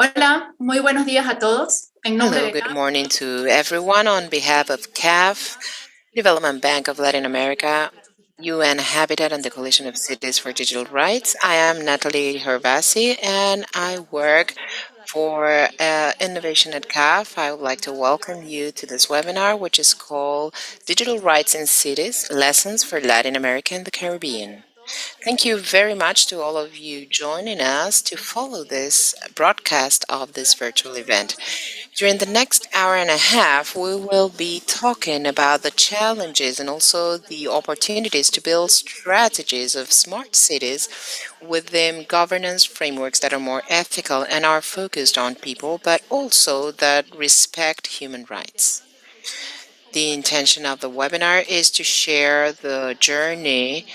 Hola, muy buenos días a todos. En nombre Hello, de good CAP, morning to everyone. On behalf of CAF, Development Bank of Latin America, UN Habitat, and the Coalition of Cities for Digital Rights, I am Natalie Hervasi and I work for innovation at CAF. I would like to welcome you to this webinar, which is called Digital Rights in Cities Lessons for Latin America and the Caribbean. Thank you very much to all of you joining us to follow this broadcast of this virtual event. During the next hour and a half, we will be talking about the challenges and also the opportunities to build strategies of smart cities within governance frameworks that are more ethical and are focused on people, but also that respect human rights. The intention of the webinar is to share the journey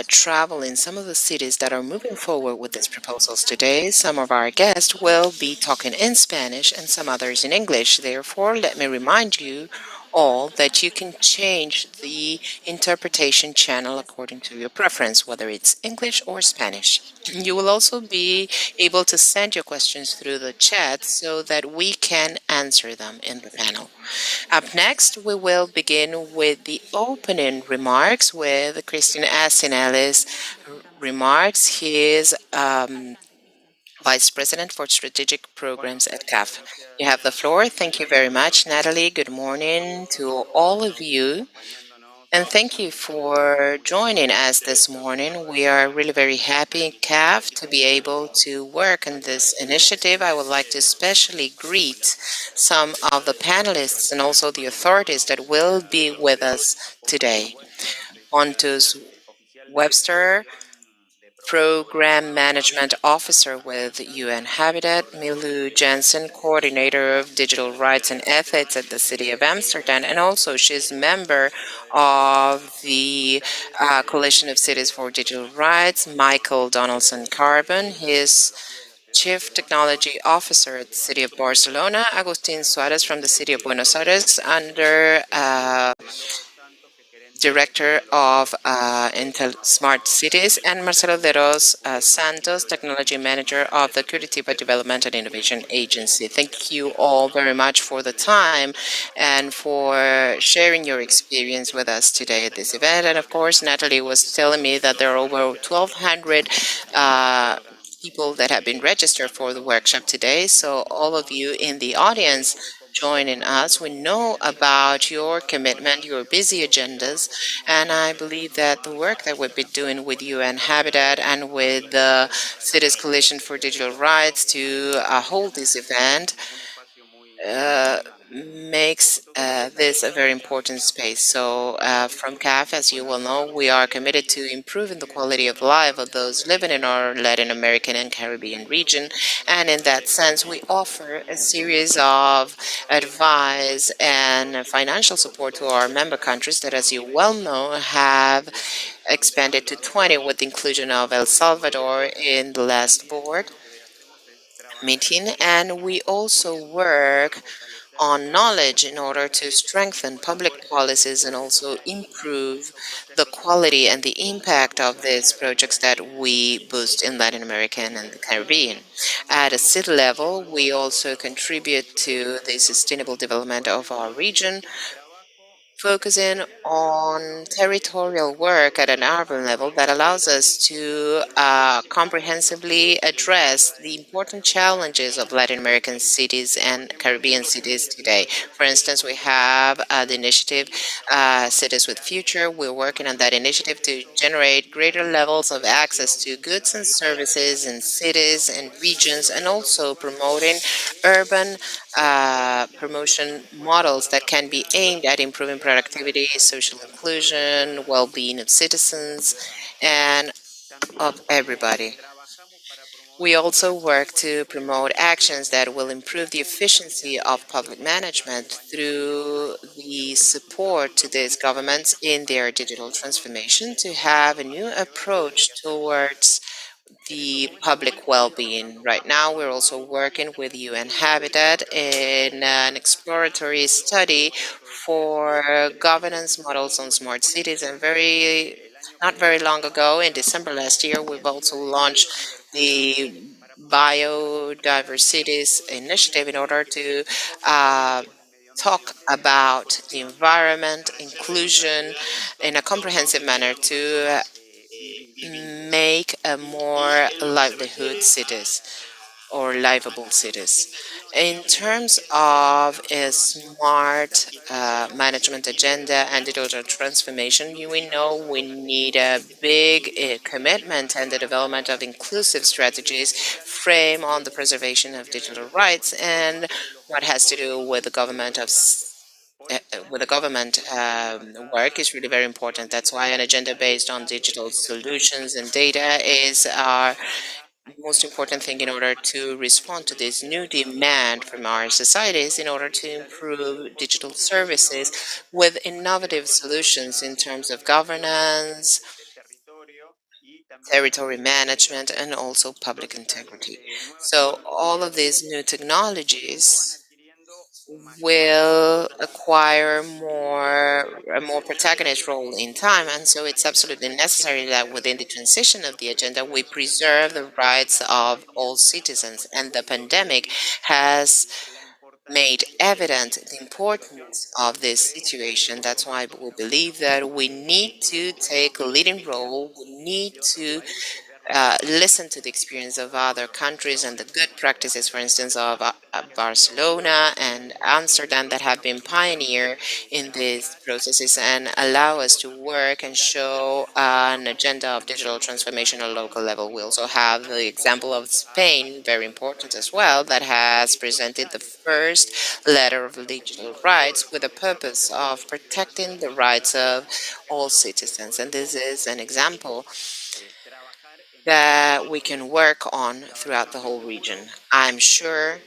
travel in some of the cities that are moving forward with these proposals today. Some of our guests will be talking in Spanish and some others in English. Therefore, let me remind you all that you can change the interpretation channel according to your preference, whether it's English or Spanish. You will also be able to send your questions through the chat so that we can answer them in the panel. Up next, we will begin with the opening remarks with Christian Asinelli's remarks. He is Vice President for Strategic Programs at CAF. You have the floor. Thank you very much, Natalie. Good morning to all of you. And thank you for joining us this morning. We are really very happy, CAF, to be able to work on this initiative. I would like to especially greet some of the panelists and also the authorities that will be with us today. Pontus Webster, Program Management Officer with UN Habitat, Milu Jensen, Coordinator of Digital Rights and Ethics at the City of Amsterdam, and also she's member of the Coalition of Cities for Digital Rights, Michael Donaldson Carbon. He is Chief Technology Officer at the City of Barcelona, Agustin Suarez from the City of Buenos Aires, under Director of Intel Smart Cities, and Marcelo de Ros Santos, Technology Manager of the Curitiba Development and Innovation Agency. Thank you all very much for the time and for sharing your experience with us today at this event. And of course, Natalie was telling me that there are over 1,200 people that have been registered for the workshop today. So all of you in the audience joining us. We know about your commitment, your busy agendas, and I believe that the work that we've been doing with UN Habitat and with the Cities Coalition for Digital Rights to hold this event uh, makes this a very important space. So from CAF, as you will know, we are committed to improving the quality of life of those living in our Latin American and Caribbean region. And in that sense, we offer a series of advice and financial support to our member countries that, as you well know, have expanded to 20 with the inclusion of El Salvador in the last board meeting. And we also work on knowledge in order to strengthen public policies and also improve the quality and the impact of these projects that we boost in Latin America and the Caribbean. At a city level, we also contribute to the sustainable development of our region, focusing on territorial work at an urban level that allows us to comprehensively address the important challenges of Latin American cities and Caribbean cities today. For instance, we have the initiative Cities with Future. We're working on that initiative to generate greater levels of access to goods and services in cities and regions, and also promoting urban promotion models that can be aimed at improving productivity, social inclusion, well-being of citizens, and of everybody. We also work to promote actions that will improve the efficiency of public management through the support to these governments in their digital transformation to have a new approach towards the public well-being. Right now, we're also working with UN Habitat in an exploratory study for governance models on smart cities. And not very long ago, in December last year, we've also launched the Biodiversities Initiative in order to talk about the environment, inclusion in a comprehensive manner to make a more livelihood cities or livable cities. In terms of a smart management agenda and digital transformation, we know we need a big commitment and the development of inclusive strategies frame on the preservation of digital rights and what has to do with the government work is really very important. That's why an agenda based on digital solutions and data is our most important thing in order to respond to this new demand from our societies in order to improve digital services with innovative solutions in terms of governance, territory management, and also public integrity. So all of these new technologies will acquire a more protagonist role in time, and so it's absolutely necessary that within the transition of the agenda we preserve the rights of all citizens, and the pandemic has made evident the importance of this situation. That's why we believe that we need to take a leading role. We need to listen to the experience of other countries and the good practices, for instance, of Barcelona and Amsterdam that have been pioneer in these processes and allow us to work and show an agenda of digital transformation at local level. We also have the example of Spain, very important as well, that has presented the first letter of digital rights with the purpose of protecting the rights of all citizens. And this is an example that we can work on throughout the whole region. I'm sure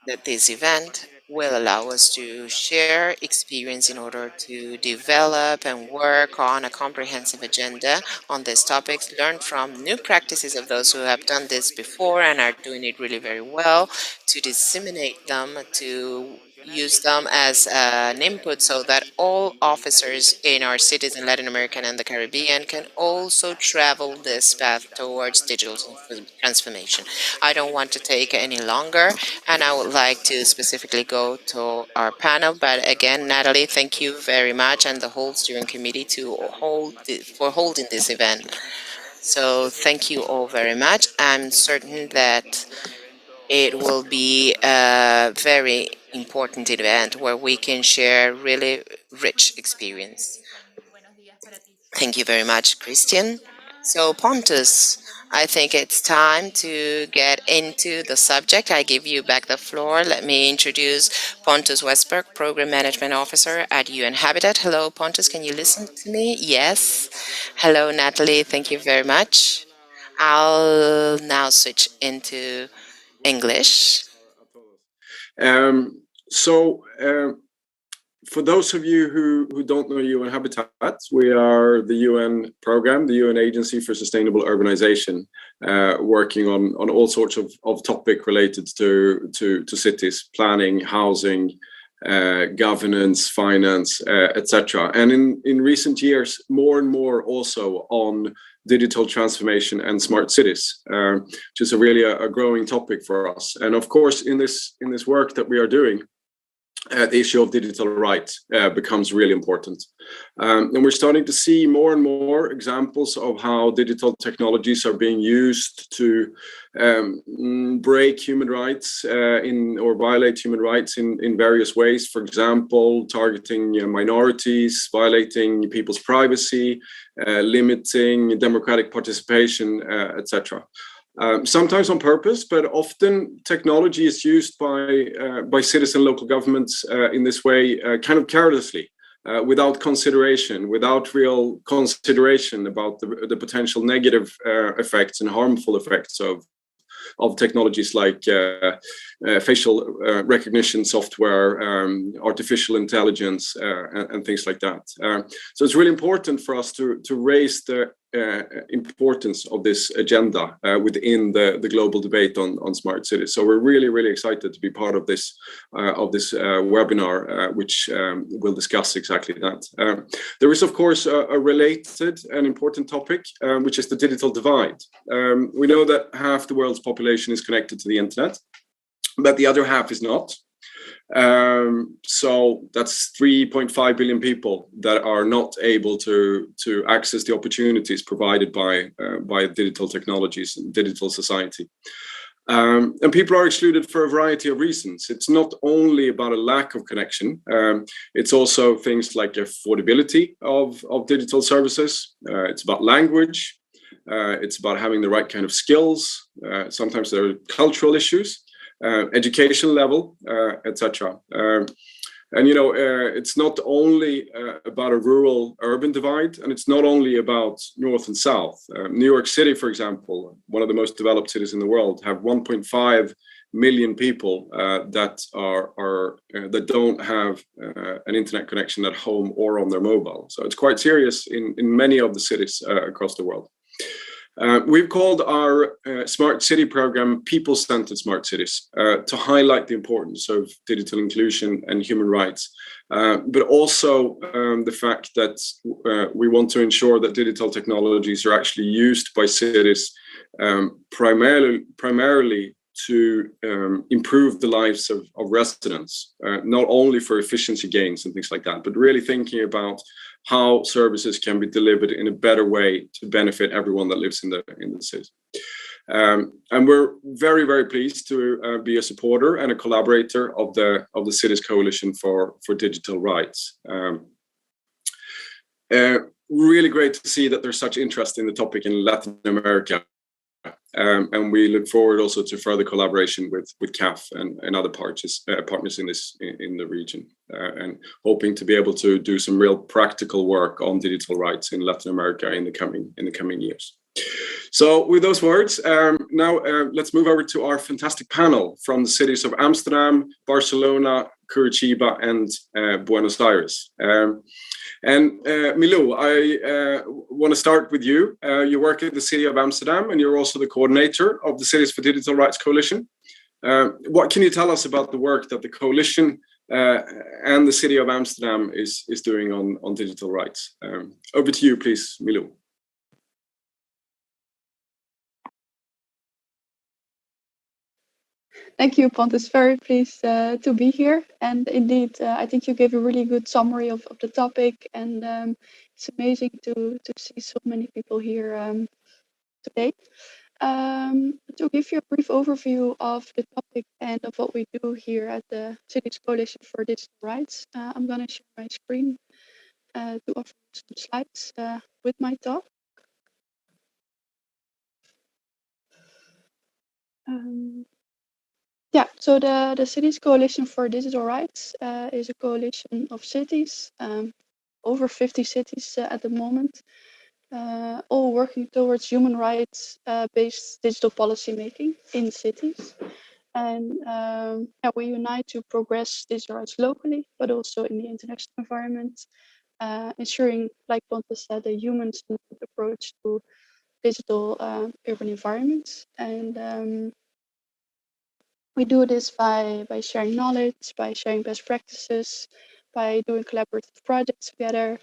that this event will allow us to share experience in order to develop and work on a comprehensive agenda on these topics, learn from new practices of those who have done this before and are doing it really very well, to disseminate them, to use them as an input so that all officers in our cities in Latin America and the Caribbean can also travel this path towards digital transformation. I don't want to take any longer, and I would like to specifically go to our panel. But again, Natalie, thank you very much, and the whole steering committee for holding this event. So thank you all very much. I'm certain that it will be a very important event where we can share really rich experience. Thank you very much, Christian. So, Pontus, I think it's time to get into the subject. I give you back the floor. Let me introduce Pontus Westberg, Program Management Officer at UN Habitat. Hello, Pontus, can you listen to me? Yes. Hello, Natalie, thank you very much. I'll now switch into English. Um, so, for those of you who don't know UN Habitat, we are the UN program, the UN Agency for Sustainable Urbanization, working on all sorts of topic related to cities, planning, housing, governance, finance, etc. And in recent years, more and more also on digital transformation and smart cities, which is really a growing topic for us. And of course, in this work that we are doing, the issue of digital rights becomes really important. And we're starting to see more and more examples of how digital technologies are being used to break human rights or violate human rights in various ways. For example, targeting minorities, violating people's privacy, limiting democratic participation, etc. Sometimes on purpose, but often technology is used by cities and local governments in this way, kind of carelessly, without consideration, without real consideration about the potential negative effects and harmful effects of technologies like facial recognition software, artificial intelligence, and things like that. So it's really important for us to raise the importance of this agenda within the global debate on smart cities. So we're really excited to be part of this webinar, which will discuss exactly that. There is, of course, a related and important topic, which is the digital divide. We know that half the world's population is connected to the internet, but the other half is not. So that's 3.5 billion people that are not able to access the opportunities provided by digital technologies and digital society. And people are excluded for a variety of reasons. It's not only about a lack of connection. It's also things like affordability of digital services. It's about language. It's about having the right kind of skills. Sometimes there are cultural issues. Education level, etc. And it's not only about a rural-urban divide, and it's not only about north and south. New York City, for example, one of the most developed cities in the world, have 1.5 million people that don't have an internet connection at home or on their mobile. So it's quite serious in many of the cities across the world. We've called our Smart City program People-Centered Smart Cities to highlight the importance of digital inclusion and human rights, but also the fact that we want to ensure that digital technologies are actually used by cities primarily to improve the lives of residents, not only for efficiency gains and things like that, but really thinking about how services can be delivered in a better way to benefit everyone that lives in the city. And we're very pleased to be a supporter and a collaborator of the Cities Coalition for Digital Rights. Really great to see that there's such interest in the topic in Latin America. And we look forward also to further collaboration with CAF and other partners in the region, and hoping to be able to do some real practical work on digital rights in Latin America in the coming years. So with those words, now let's move over to our fantastic panel from the cities of Amsterdam, Barcelona, Curitiba, and Buenos Aires. And Milou, I want to start with you. You work at the City of Amsterdam, and you're also the coordinator of the Cities for Digital Rights Coalition. What can you tell us about the work that the coalition and the City of Amsterdam is doing on digital rights? Over to you, please, Milou. Thank you, Pontus. Very pleased to be here. And indeed, I think you gave a really good summary of the topic. And it's amazing to see so many people here today. To give you a brief overview of the topic and of what we do here at the Cities Coalition for Digital Rights, I'm going to share my screen to offer some slides with my talk. Yeah, so the Cities Coalition for Digital Rights is a coalition of cities, over 50 cities at the moment, all working towards human rights based digital policy making in cities. And yeah, we unite to progress digital rights locally, but also in the international environment, ensuring, like Pontus said, a human-centered approach to digital urban environments. And we do this by sharing knowledge, by sharing best practices, by doing collaborative projects together,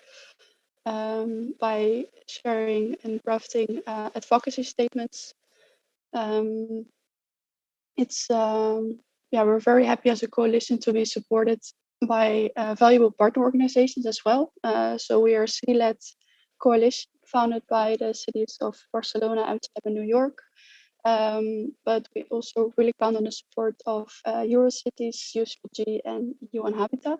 by sharing and drafting advocacy statements. We're very happy as a coalition to be supported by valuable partner organizations as well. So we are a city-led coalition founded by the cities of Barcelona, Amsterdam, and New York. But we also really count on the support of Eurocities, USPG, and UN Habitat.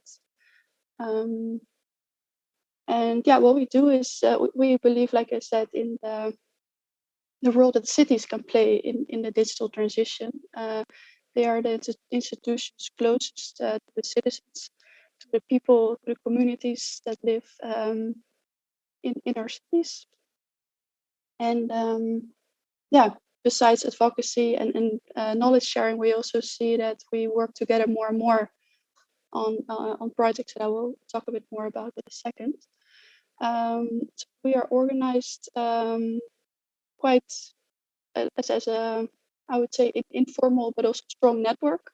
And yeah, what we do is we believe, like I said, in the role that cities can play in the digital transition. They are the institutions closest to the citizens, to the people, to the communities that live in our cities. And yeah, besides advocacy and knowledge sharing, we also see that we work together more and more on projects that I will talk a bit more about in a second. So we are organized quite as a, I would say, informal but also strong network.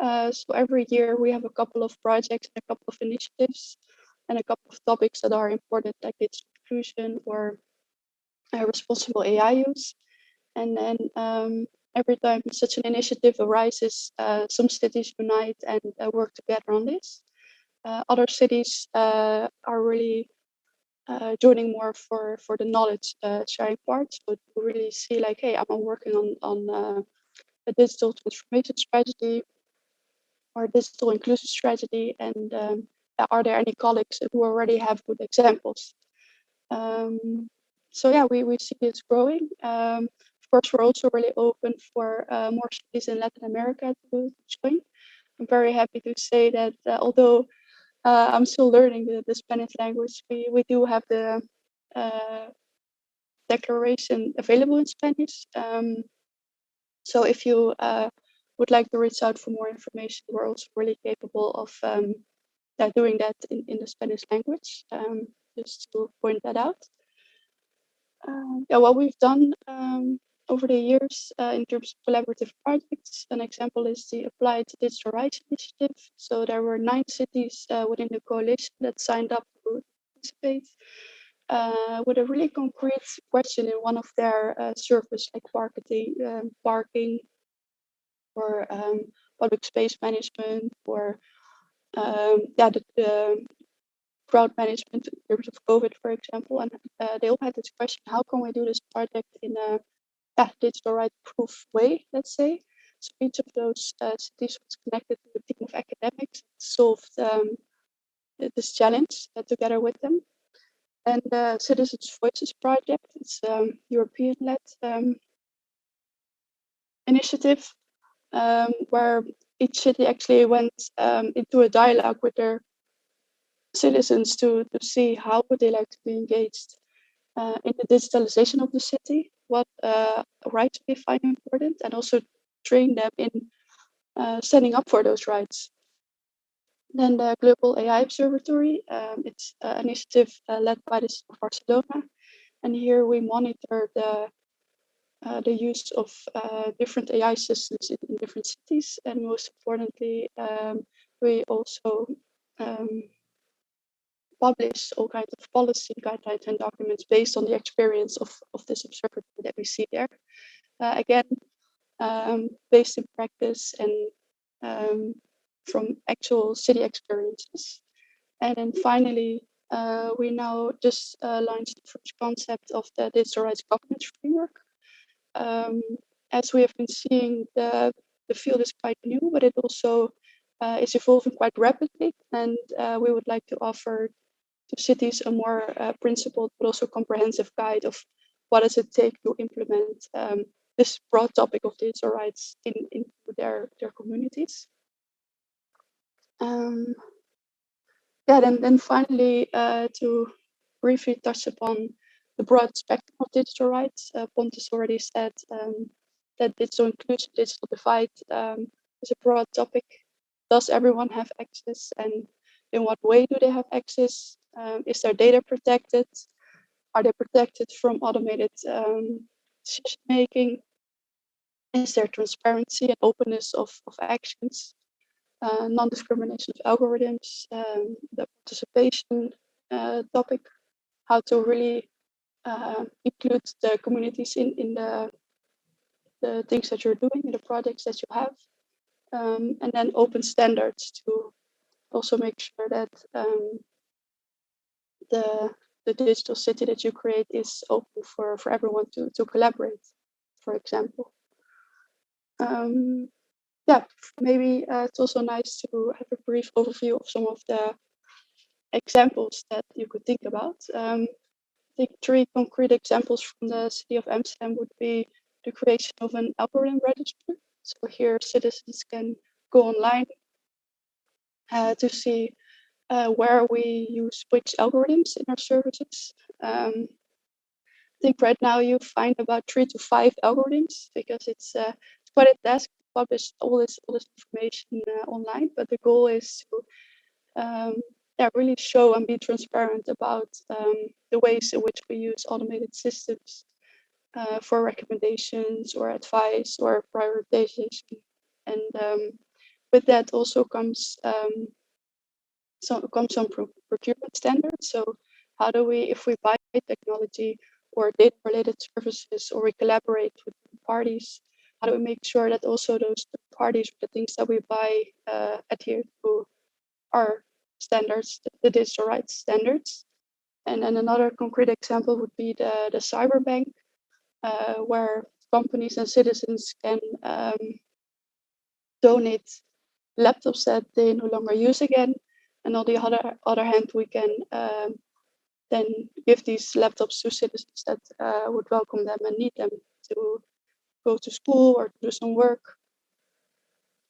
So every year we have a couple of projects and a couple of initiatives and a couple of topics that are important, like its inclusion or responsible AI use. And then every time such an initiative arises, some cities unite and work together on this. Other cities are really joining more for the knowledge sharing part. So to really see like, hey, I'm working on a digital transformation strategy or digital inclusion strategy, and are there any colleagues who already have good examples? So yeah, we see it's growing. Of course, we're also really open for more cities in Latin America to join. I'm very happy to say that although I'm still learning the Spanish language, we do have the declaration available in Spanish. So if you would like to reach out for more information, we're also really capable of doing that in the Spanish language, just to point that out. Yeah, what we've done over the years in terms of collaborative projects, an example is the Applied Digital Rights Initiative. So there were 9 cities within the coalition that signed up to participate with a really concrete question in one of their surveys, like parking, or public space management, or the crowd management in terms of COVID, for example. And they all had this question: how can we do this project in a digital right proof way, let's say? So each of those cities was connected to a team of academics, solved this challenge together with them. And the Citizens Voices project, it's European-led initiative, where each city actually went into a dialogue with their citizens to see how would they like to be engaged in the digitalization of the city, what rights they find important, and also train them in standing up for those rights. Then the Global AI Observatory, it's an initiative led by the city of Barcelona, and here we monitor the use of different AI systems in different cities, and most importantly, we also publish all kinds of policy guidelines and documents based on the experience of this observatory that we see there. Again, based in practice and from actual city experiences. And then finally, we now just launched the first concept of the digital rights governance framework. As we have been seeing, the field is quite new, but it also is evolving quite rapidly. And we would like to offer to cities a more principled but also comprehensive guide of what does it take to implement this broad topic of digital rights into their communities. Yeah, then finally, to briefly touch upon the broad spectrum of digital rights. Pontus already said that digital inclusion, digital divide is a broad topic. Does everyone have access, and in what way do they have access? Is their data protected? Are they protected from automated decision making? Is there transparency and openness of actions? Non-discrimination of algorithms, the participation topic, how to really include the communities in the things that you're doing, in the projects that you have, and then open standards to also make sure that the digital city that you create is open for everyone to collaborate, for example. Yeah, maybe it's also nice to have a brief overview of some of the examples that you could think about. I think 3 concrete examples from the city of Amsterdam would be the creation of an algorithm register. So here citizens can go online to see where we use which algorithms in our services. I think right now you find about 3 to 5 algorithms, because it's quite a task to publish all this information online. But the goal is to really show and be transparent about the ways in which we use automated systems for recommendations or advice or prioritization. And with that also comes some procurement standards. So how do we, if we buy technology or data-related services, or we collaborate with parties, how do we make sure that also those parties, the things that we buy, adhere to our standards, the digital rights standards? And then another concrete example would be the cyber bank, where companies and citizens can donate laptops that they no longer use again. And on the other hand, we can then give these laptops to citizens that would welcome them and need them to go to school or do some work.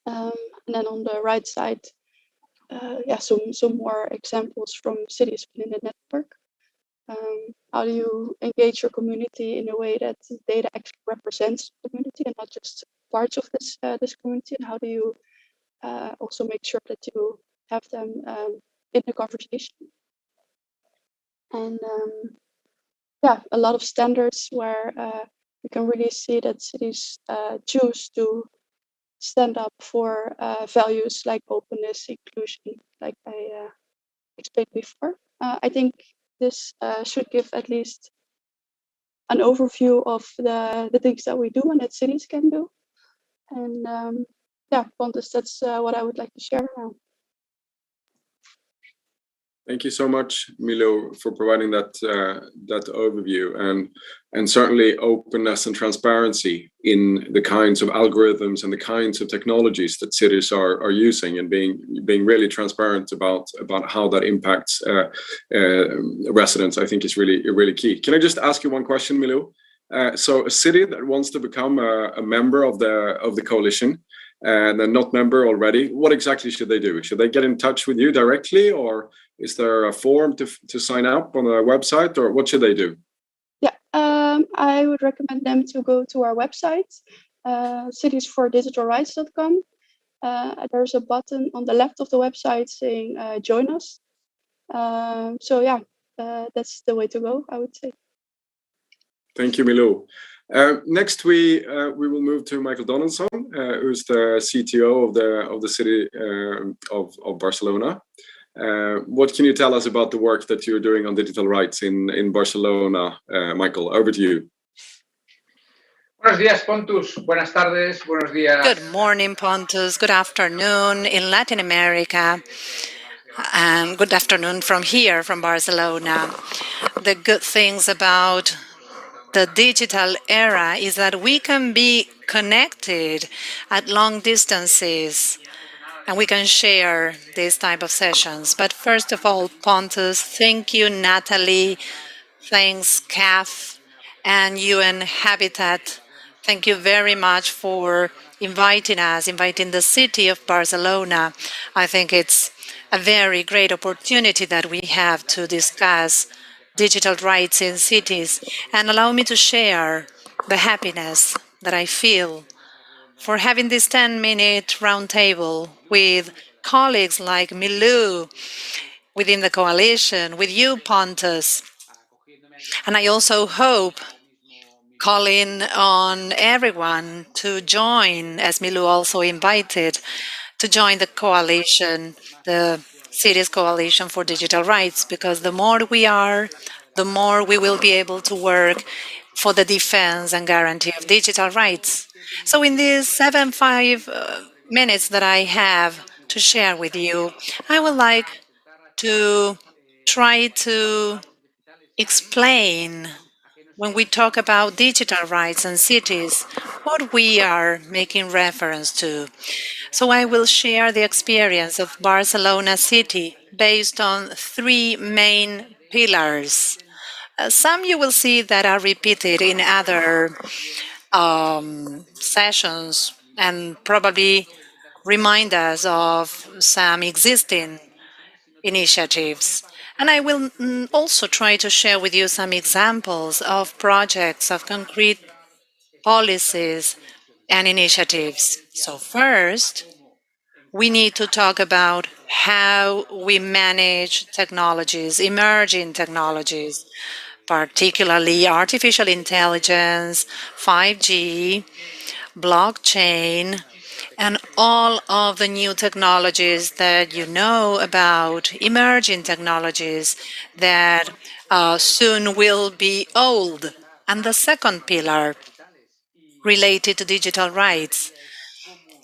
And then on the right side, some more examples from cities within the network. How do you engage your community in a way that data actually represents the community and not just parts of this community? And how do you also make sure that you have them in the conversation? And a lot of standards where you can really see that cities choose to stand up for values like openness, inclusion, like I explained before. I think this should give at least an overview of the things that we do and that cities can do. And Pontus, that's what I would like to share now. Thank you so much, Milo, for providing that overview, and certainly openness and transparency in the kinds of algorithms and the kinds of technologies that cities are using, and being really transparent about how that impacts residents, I think is really key. Can I just ask you one question, Milo? So a city that wants to become a member of the coalition, and they're not member already, what exactly should they do? Should they get in touch with you directly, or is there a form to sign up on the website, or what should they do? Yeah, I would recommend them to go to our website, citiesfordigitalrights.com. There's a button on the left of the website saying join us. That's the way to go, I would say. Thank you, Milou. Next, we will move to Michael Donaldson, who's the CTO of the city of Barcelona. What can you tell us about the work that you're doing on digital rights in Barcelona, Michael? Over to you. Buenos días, Pontus. Buenas tardes. Buenos días. Good morning, Pontus. Good afternoon in Latin America. And good afternoon from here, from Barcelona. The good things about the digital era is that we can be connected at long distances, and we can share these type of sessions. But first of all, Pontus, thank you, Natalie, thanks, CAF, and UN Habitat. Thank you very much for inviting the city of Barcelona. I think it's a very great opportunity that we have to discuss digital rights in cities, and allow me to share the happiness that I feel for having this 10-minute roundtable with colleagues like Milou within the coalition, with you, Pontus. And I also hope, calling on everyone to join, as Milou also invited, to join the coalition, the Cities Coalition for Digital Rights, because the more we are, the more we will be able to work for the defense and guarantee of digital rights. So in these 5 minutes that I have to share with you, I would like to try to explain, when we talk about digital rights and cities, what we are making reference to. So I will share the experience of Barcelona city based on 3 main pillars. Some you will see that are repeated in other sessions and probably remind us of some existing initiatives. And I will also try to share with you some examples of projects, of concrete policies and initiatives. So first, we need to talk about how we manage technologies, emerging technologies, particularly artificial intelligence, 5G, blockchain, and all of the new technologies that you know about, emerging technologies that soon will be old. And the second pillar related to digital rights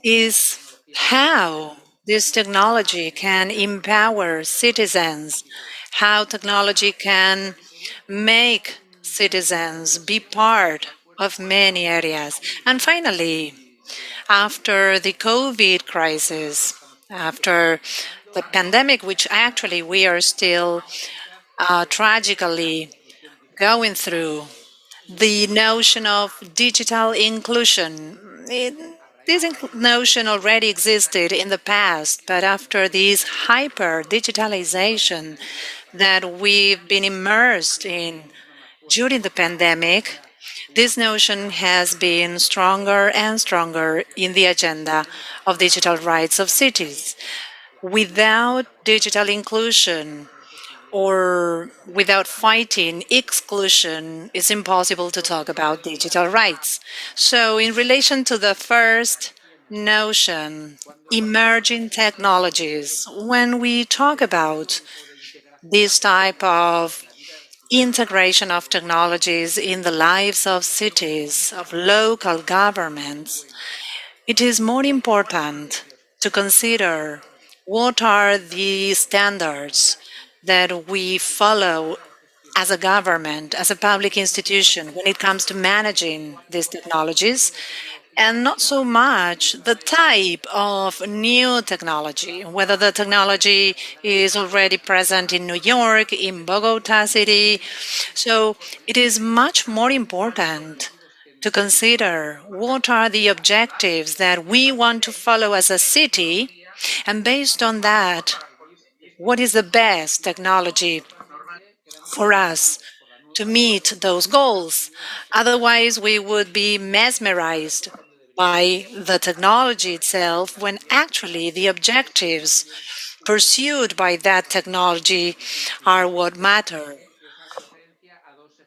is how this technology can empower citizens, how technology can make citizens be part of many areas. And finally, after the COVID crisis, after the pandemic, which actually we are still tragically going through, the notion of digital inclusion. Notion already existed in the past, but after this hyper digitalization that we've been immersed in during the pandemic, this notion has been stronger and stronger in the agenda of digital rights of cities. Without digital inclusion, or without fighting exclusion, it's impossible to talk about digital rights. So in relation to the first notion, emerging technologies, when we talk about this type of integration of technologies in the lives of cities, of local governments, it is more important to consider what are the standards that we follow as a government, as a public institution, when it comes to managing these technologies, and not so much the type of new technology, whether the technology is already present in New York, in Bogota city. So it is much more important to consider what are the objectives that we want to follow as a city, and based on that, what is the best technology for us to meet those goals. Otherwise, we would be mesmerized by the technology itself when actually the objectives pursued by that technology are what matter.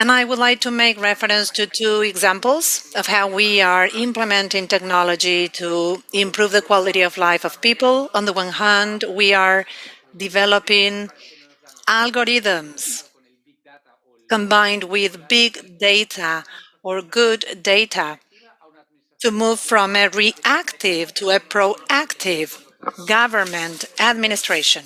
And I would like to make reference to two examples of how we are implementing technology to improve the quality of life of people. On the one hand, we are developing algorithms combined with big data or good data to move from a reactive to a proactive government administration.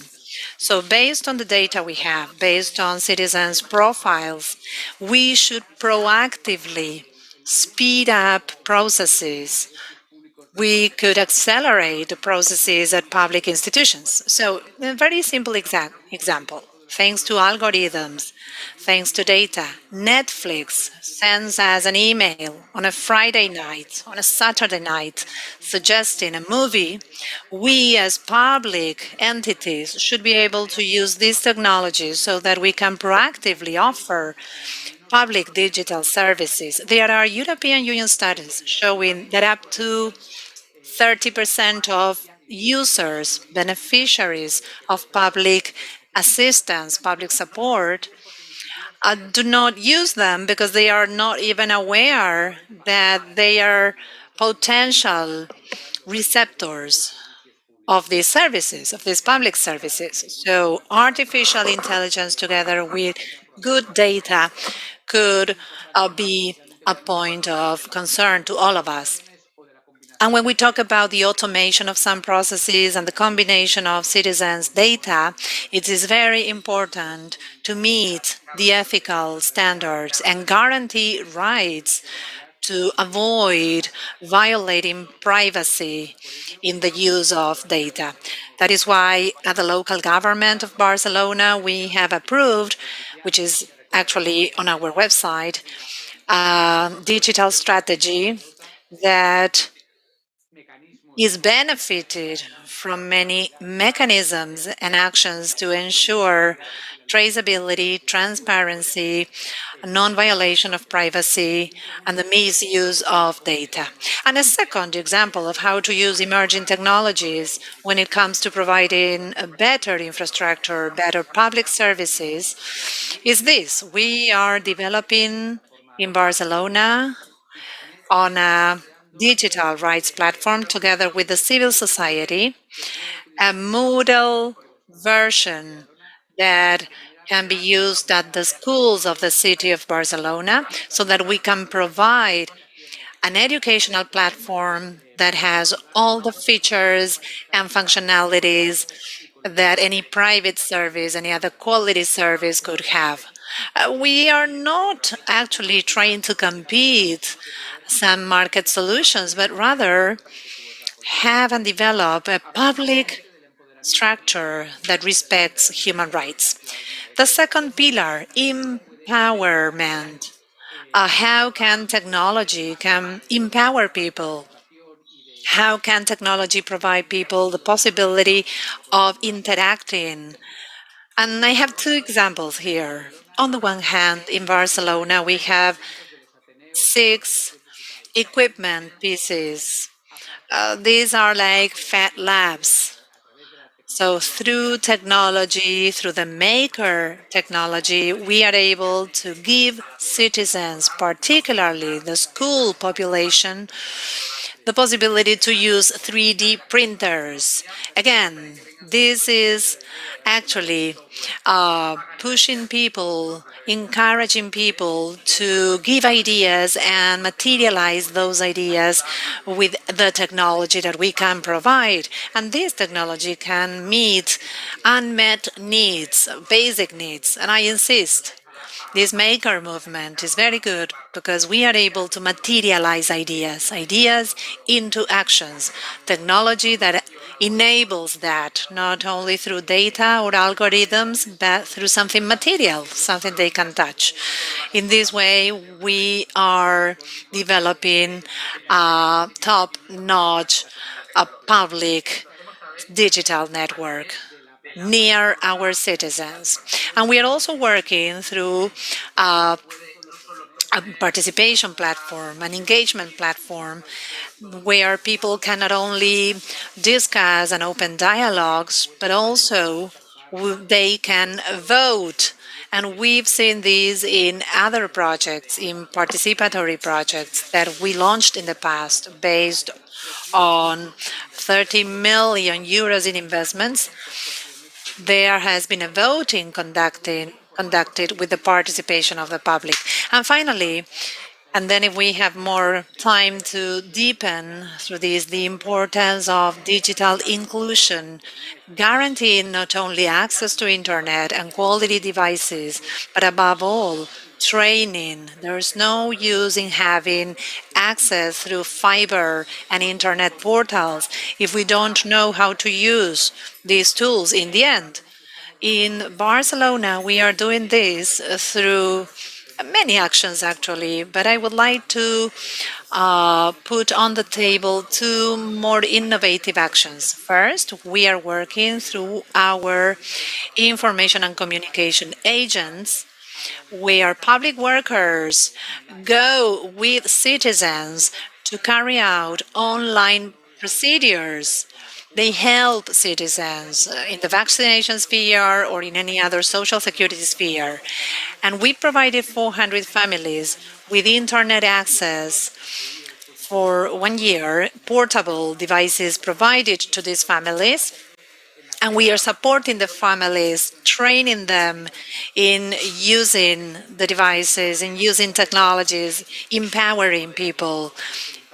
So based on the data we have, based on citizens' profiles, we should proactively speed up processes. We could accelerate the processes at public institutions. So a very simple example. Thanks to algorithms, thanks to data, Netflix sends us an email on a Friday night, on a Saturday night, suggesting a movie. We as public entities should be able to use these technologies so that we can proactively offer public digital services. There are European Union studies showing that up to 30% of users, beneficiaries of public assistance, public support, do not use them because they are not even aware that they are potential receptors of these services, of these public services. So artificial intelligence together with good data could be a point of concern to all of us. And when we talk about the automation of some processes and the combination of citizens' data, it is very important to meet the ethical standards and guarantee rights to avoid violating privacy in the use of data. That is why at the local government of Barcelona, we have approved, which is actually on our website, a digital strategy that is benefited from many mechanisms and actions to ensure traceability, transparency, non-violation of privacy, and the misuse of data. And a second example of how to use emerging technologies when it comes to providing a better infrastructure, better public services, is this. We are developing in Barcelona on a digital rights platform together with the civil society, a model version that can be used at the schools of the city of Barcelona so that we can provide an educational platform that has all the features and functionalities that any private service, any other quality service could have. We are not actually trying to compete some market solutions, but rather have and develop a public structure that respects human rights. The second pillar, empowerment. How can technology can empower people? How can technology provide people the possibility of interacting? And I have two examples here. On the one hand, in Barcelona, we have 6 equipment pieces. These are like fat labs. So through technology, through the maker technology, we are able to give citizens, particularly the school population, the possibility to use 3D printers. Again, this is actually pushing people, encouraging people to give ideas and materialize those ideas with the technology that we can provide. And this technology can meet unmet needs, basic needs. And I insist, this maker movement is very good because we are able to materialize ideas into actions, technology that enables that, not only through data or algorithms, but through something material, something they can touch. In this way, we are developing a top-notch public digital network near our citizens. And we are also working through a participation platform, an engagement platform, where people can not only discuss and open dialogues, but also they can vote. And we've seen these in other projects, in participatory projects that we launched in the past based on 30 million euros in investments. There has been a voting conducted with the participation of the public. And finally, and then if we have more time to deepen through this, the importance of digital inclusion, guaranteeing not only access to internet and quality devices, but above all, training. There's no use in having access through fiber and internet portals if we don't know how to use these tools in the end. In Barcelona, we are doing this through many actions actually, but I would like to put on the table 2 more innovative actions. First, we are working through our information and communication agents, where public workers go with citizens to carry out online procedures. They help citizens in the vaccination sphere or in any other social security sphere. And we provided 400 families with internet access for 1 year, portable devices provided to these families. And we are supporting the families, training them in using the devices, in using technologies, empowering people.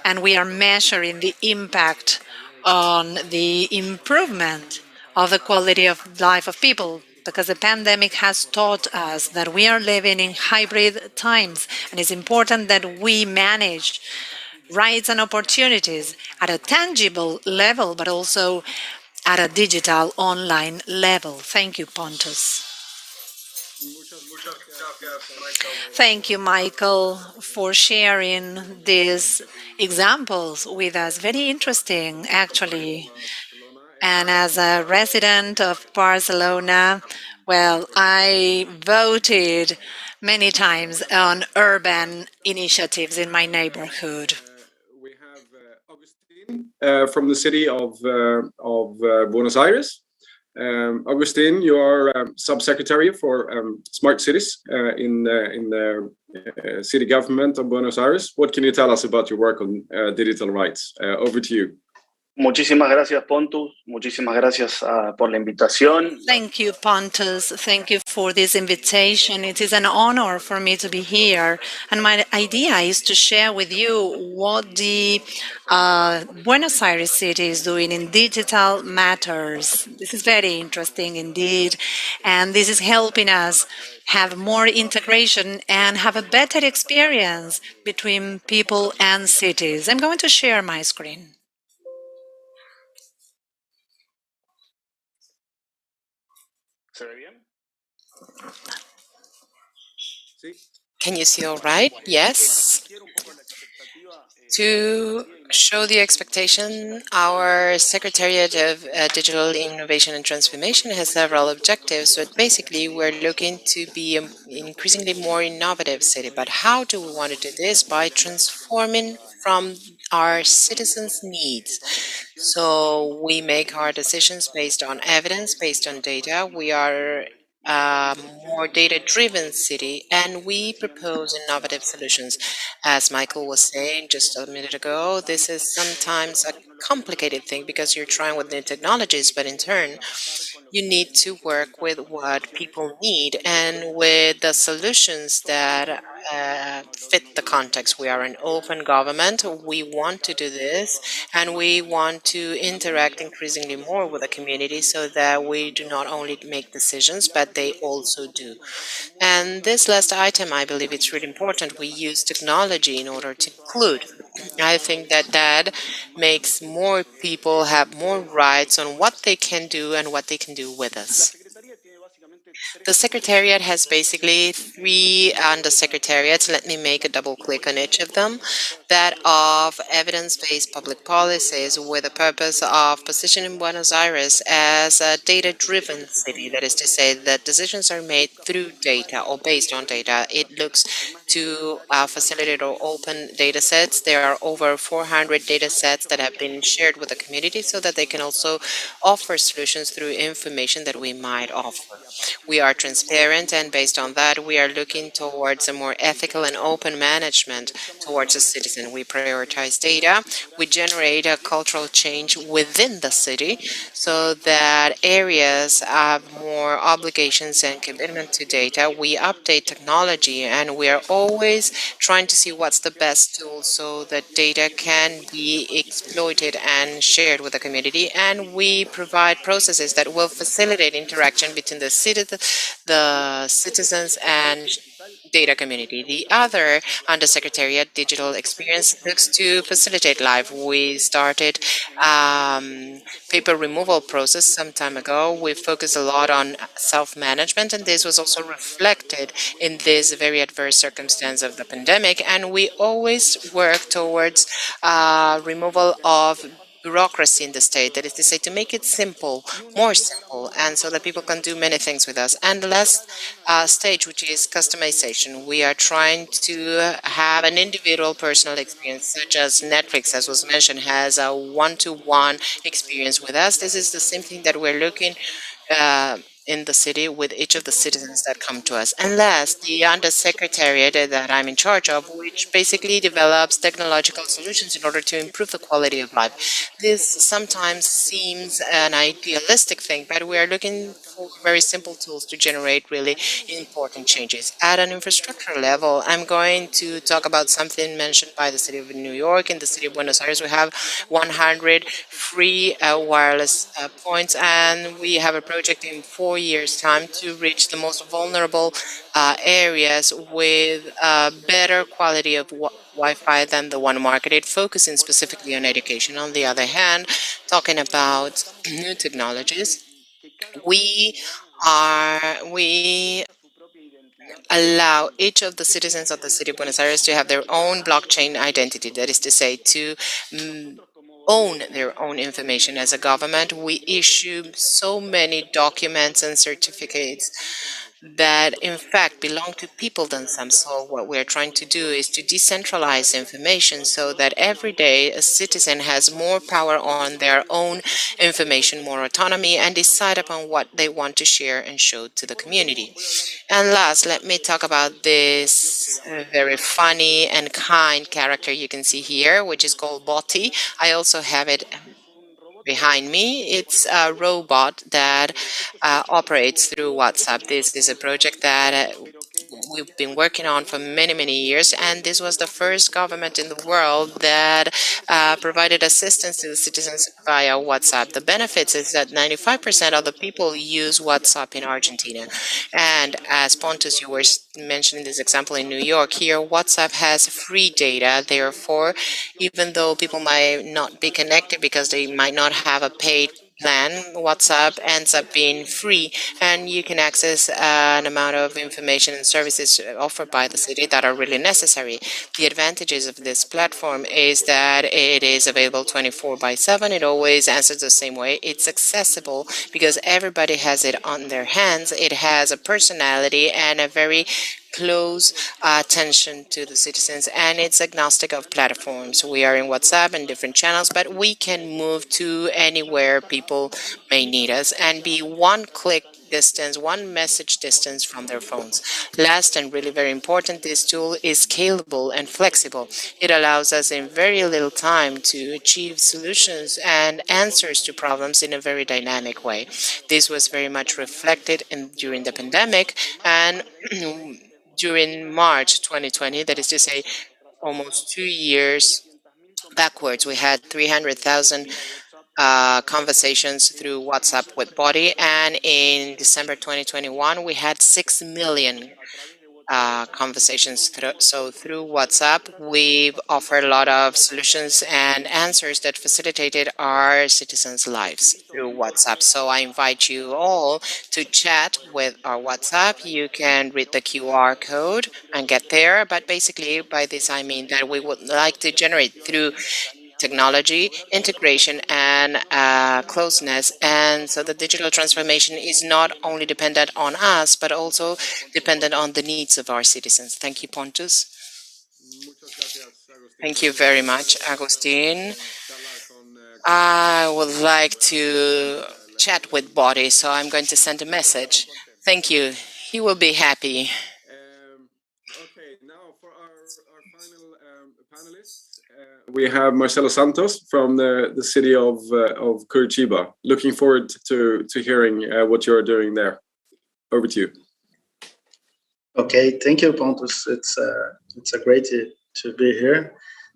And we are measuring the impact on the improvement of the quality of life of people, because the pandemic has taught us that we are living in hybrid times, and it's important that we manage rights and opportunities at a tangible level, but also at a digital online level. Thank you, Pontus. Thank you, Michael, for sharing these examples with us. Very interesting, actually. And as a resident of Barcelona, well, I voted many times on urban initiatives in my neighborhood. We have Augustine from the city of Buenos Aires. Augustine, you are subsecretary for smart cities in the city government of Buenos Aires. What can you tell us about your work on digital rights? Over to you. Muchísimas gracias, Pontus. Muchísimas gracias por la invitación. Thank you, Pontus. Thank you for this invitation. It is an honor for me to be here. And my idea is to share with you what the Buenos Aires city is doing in digital matters. This is very interesting indeed. And this is helping us have more integration and have a better experience between people and cities. I'm going to share my screen. ¿Se ve bien? Can you see all right? Yes. To show the expectation, our Secretariat of Digital Innovation and Transformation has several objectives, but basically we're looking to be an increasingly more innovative city. But how do we want to do this? By transforming from our citizens' needs. So we make our decisions based on evidence, based on data. We are a more data-driven city, and we propose innovative solutions. As Michael was saying just a minute ago, this is sometimes a complicated thing because you're trying with new technologies, but in turn, you need to work with what people need and with the solutions that fit the context. We are an open government. We want to do this, and we want to interact increasingly more with the community so that we do not only make decisions, but they also do. And this last item, I believe it's really important. We use technology in order to include. I think that that makes more people have more rights on what they can do and what they can do with us. The Secretariat has basically three under-secretariats. Let me make a double click on each of them. That of evidence-based public policies with the purpose of positioning Buenos Aires as a data-driven city. That is to say that decisions are made through data or based on data. It looks to facilitate or open data sets. There are over 400 data sets that have been shared with the community so that they can also offer solutions through information that we might offer. We are transparent, and based on that, we are looking towards a more ethical and open management towards the citizen. We prioritize data. We generate a cultural change within the city so that areas have more obligations and commitment to data. We update technology, and we are always trying to see what's the best tool so that data can be exploited and shared with the community. And we provide processes that will facilitate interaction between the citizens and data community. The other Undersecretariat Digital Experience looks to facilitate life. We started paper removal process some time ago. We focused a lot on self-management, and this was also reflected in this very adverse circumstance of the pandemic. And we always work towards removal of bureaucracy in the state, that is to say, to make it simple, more simple, and so that people can do many things with us. And the last stage, which is customization. We are trying to have an individual personal experience, such as Netflix, as was mentioned, has a one-to-one experience with us. This is the same thing that we're looking in the city with each of the citizens that come to us. And last, the Undersecretariat that I'm in charge of, which basically develops technological solutions in order to improve the quality of life. This sometimes seems an idealistic thing, but we are looking for very simple tools to generate really important changes. At an infrastructure level, I'm going to talk about something mentioned by the city of New York. In the city of Buenos Aires, we have 100 free wireless points, and we have a project in 4 years' time to reach the most vulnerable areas with better quality of Wi-Fi than the one marketed, focusing specifically on education. On the other hand, talking about new technologies, we allow each of the citizens of the city of Buenos Aires to have their own blockchain identity. That is to say, to own their own information. As a government, we issue so many documents and certificates that in fact belong to people themselves. So what we're trying to do is to decentralize information so that every day a citizen has more power on their own information, more autonomy, and decide upon what they want to share and show to the community. And last, let me talk about this very funny and kind character you can see here, which is called Botti. I also have it behind me. It's a robot that operates through WhatsApp. This is a project that we've been working on for many, many years, and this was the first government in the world that provided assistance to the citizens via WhatsApp. The benefits is that 95% of the people use WhatsApp in Argentina. And as Pontus, you were mentioning this example in New York, here WhatsApp has free data. Therefore, even though people might not be connected because they might not have a paid plan, WhatsApp ends up being free, and you can access an amount of information and services offered by the city that are really necessary. The advantages of this platform is that it is available 24/7. It always answers the same way. It's accessible because everybody has it on their hands. It has a personality and a very close attention to the citizens, and it's agnostic of platforms. We are in WhatsApp and different channels, but we can move to anywhere people may need us and be one click distance, one message distance from their phones. Last and really very important, this tool is scalable and flexible. It allows us in very little time to achieve solutions and answers to problems in a very dynamic way. This was very much reflected during the pandemic, and during March 2020, that is to say, almost 2 years backwards, we had 300,000 conversations through WhatsApp with Body, and in December 2021, we had 6 million conversations. So through WhatsApp, we've offered a lot of solutions and answers that facilitated our citizens' lives through WhatsApp. So I invite you all to chat with our WhatsApp. You can read the QR code and get there. But basically, by this I mean that we would like to generate through technology, integration, and closeness. And so the digital transformation is not only dependent on us, but also dependent on the needs of our citizens. Thank you, Pontus. Thank you very much, Agustin. I would like to chat with Body, so I'm going to send a message. Thank you. He will be happy. Okay, now for our final panelists, we have Marcelo Santos from the city of Curitiba. Looking forward to hearing what you're doing there. Over to you. Okay, thank you, Pontus. It's a great to be here,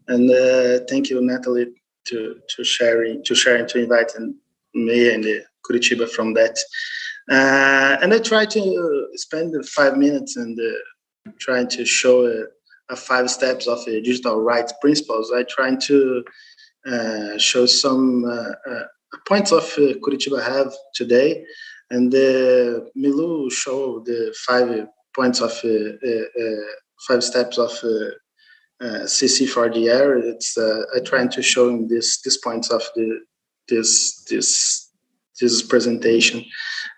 and thank you, Natalie, to inviting me and Curitiba from that. And I try to spend 5 minutes and trying to show a 5 steps of digital rights principles. I trying to show some points of Curitiba have today, and Milu showed the 5 points of 5 steps of CC4DR. It's I trying to show him these points of this presentation.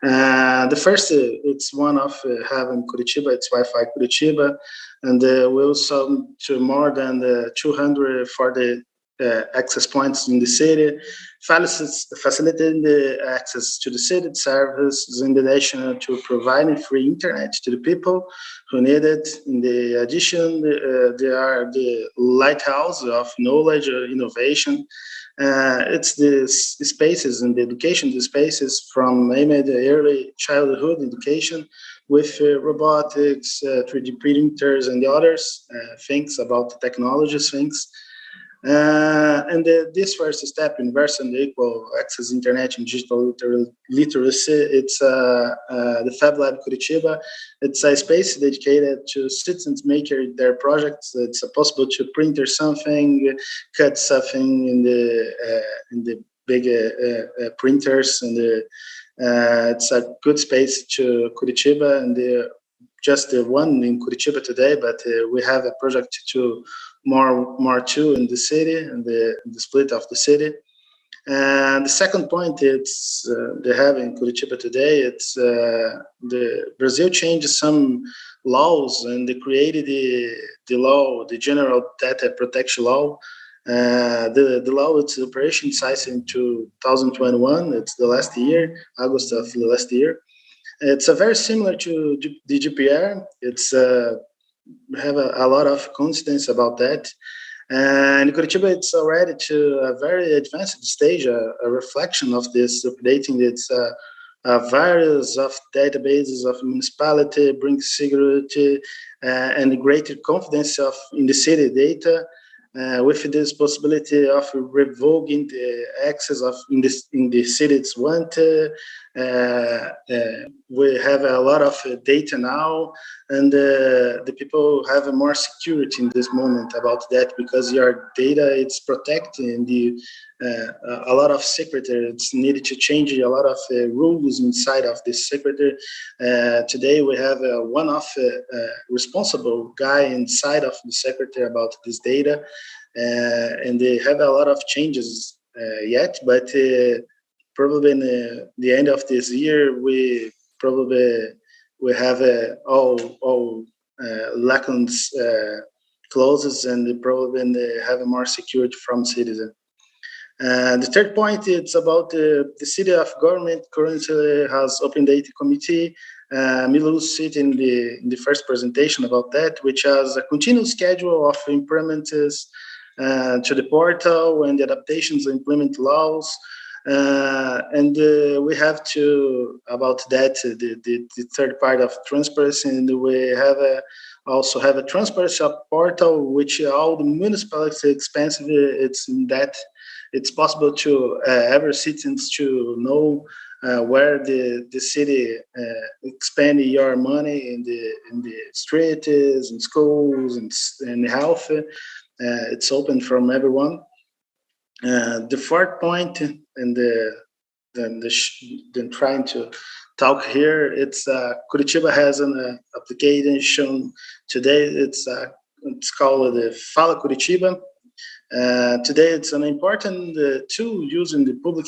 The first, it's one of having Curitiba, it's Wi-Fi Curitiba, and we'll sum to more than 240 access points in the city, facilitating the access to the city services in addition to providing free internet to the people who need it. In the addition, they are the lighthouse of knowledge or innovation. It's the spaces and the education, the spaces from the early childhood education with robotics, 3D printers, and the others things about technology things. And this first step, universal and equal access internet and digital literacy, it's the Fab Lab Curitiba. It's a space dedicated to citizens making their projects. It's possible to print or something, cut something in the big printers, and it's a good space to Curitiba, and just the one in Curitiba today, but we have a project to more too in the city and the split of the city. And the second point, it's they have in Curitiba today. It's the Brazil changed some laws and they created the law, the General Data Protection Law. The law, its operation size in 2021. It's the last year, August of the last year. It's very similar to the GPR. It's we have a lot of coincidence about that. And Curitiba, it's already to a very advanced stage, a reflection of this, updating its various of databases of municipality, bring security and greater confidence of in the city data. With this possibility of revoking the access of in the city it's wanted. We have a lot of data now, and the people have more security in this moment about that because your data it's protected and a lot of secretary it's needed to change a lot of rules inside of this secretary. Today we have one of responsible guy inside of the secretary about this data, and they have a lot of changes yet, but probably in the end of this year we have all lacons closes and probably have more security from citizens. The third point, it's about the city of government currently has open data committee. Milu sit in the first presentation about that, which has a continuous schedule of improvements to the portal and the adaptations and implement laws. And we have to about that the third part of transparency, and we have also have a transparency portal which all the municipality expensive. It's in that it's possible to every citizens to know where the city expend your money in the streets and schools and health. It's open from everyone. The fourth point, and then trying to talk here, it's Curitiba has an application today. It's called the Fala Curitiba. Today, it's an important tool used in the public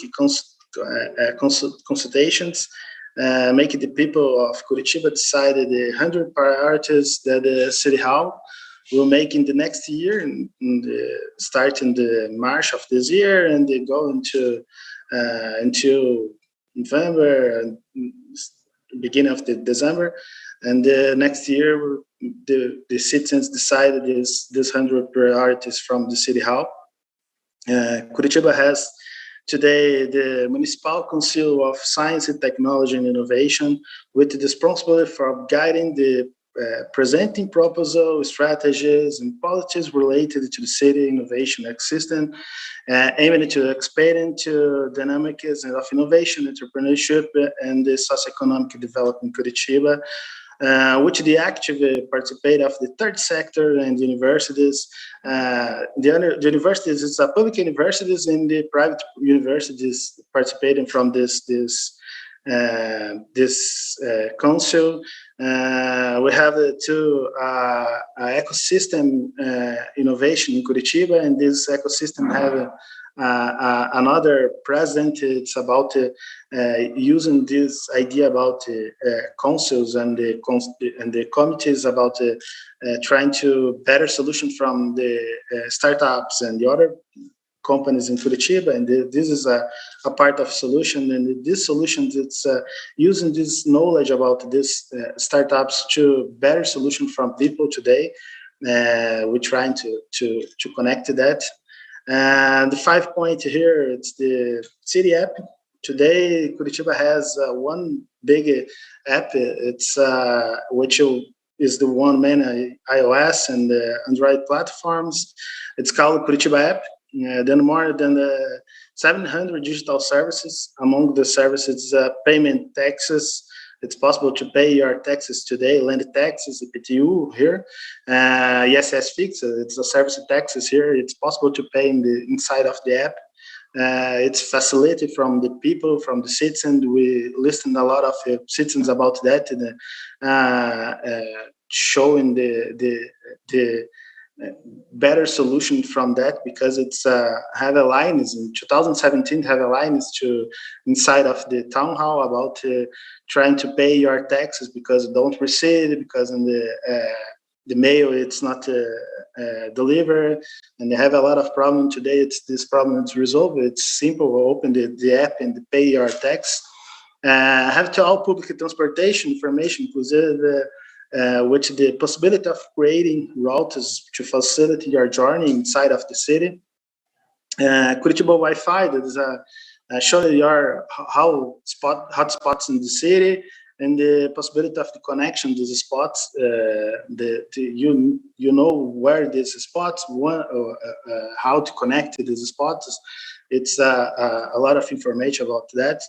consultations, making the people of Curitiba decide the 100 priorities that the City Hall will make in the next year, starting the March of this year, and they go into until November and beginning of the December, and next year the citizens decided this 100 priorities from the City Hall. Curitiba has today the Municipal Council of Science and Technology and Innovation, with the responsibility for guiding the presenting proposals, strategies, and policies related to the city innovation ecosystem, aiming to expand into dynamics of innovation, entrepreneurship, and the socioeconomic development in Curitiba, which the active participate of the third sector and universities. The universities is public universities and the private universities participating from this council. We have two ecosystem innovation in Curitiba, and this ecosystem have another president. It's about using this idea about councils and the committees about trying to better solution from the startups and the other companies in Curitiba, and this is a part of solution. And this solution, it's using this knowledge about these startups to better solution from people today. We're trying to connect to that. And the 5 point here, it's the city app. Today, Curitiba has one big app. It's which is the one main iOS and Android platforms. It's called Curitiba app. Then more than 700 digital services. Among the services, payment taxes. It's possible to pay your taxes today, land taxes, IPTU here. ESS fix, it's a service taxes here. It's possible to pay inside of the app. It's facilitated from the people, from the citizens. We listened a lot of citizens about that, showing the better solution from that, because it's have a line is in 2017 have a line is to inside of the town hall about trying to pay your taxes because you don't receive it, because in the mail it's not delivered, and they have a lot of problem today. It's this problem to resolve. It's simple. Open the app and pay your tax. Have to all public transportation information inclusive with the possibility of creating routes to facilitate your journey inside of the city. Curitiba Wi-Fi, that is showing your hotspots in the city, and the possibility of the connection to the spots. You know where these spots, how to connect to these spots. It's a lot of information about that.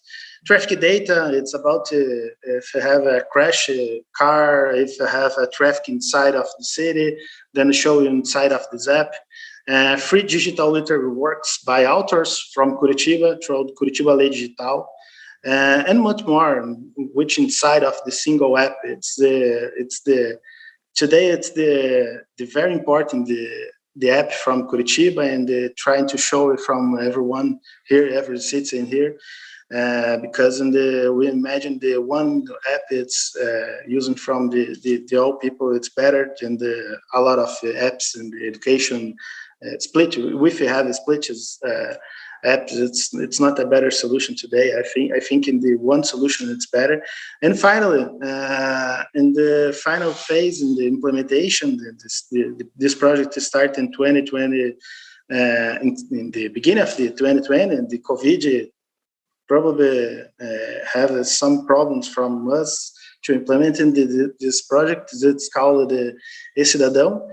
Traffic data, it's about if you have a crash car, if you have a traffic inside of the city, then show you inside of this app. Free digital literature works by authors from Curitiba through Curitiba Lei Digital, and much more, which inside of the single app, today it's the very important, the app from Curitiba, and trying to show it from everyone here, every citizen here, because we imagine the one app it's using from the old people, it's better than a lot of apps in the education split. If you have a split apps, it's not a better solution today. I think in the one solution it's better. And finally, in the final phase in the implementation, this project started in 2020, in the beginning of the 2020, and the COVID probably have some problems from us to implement this project. It's called the Cidadão.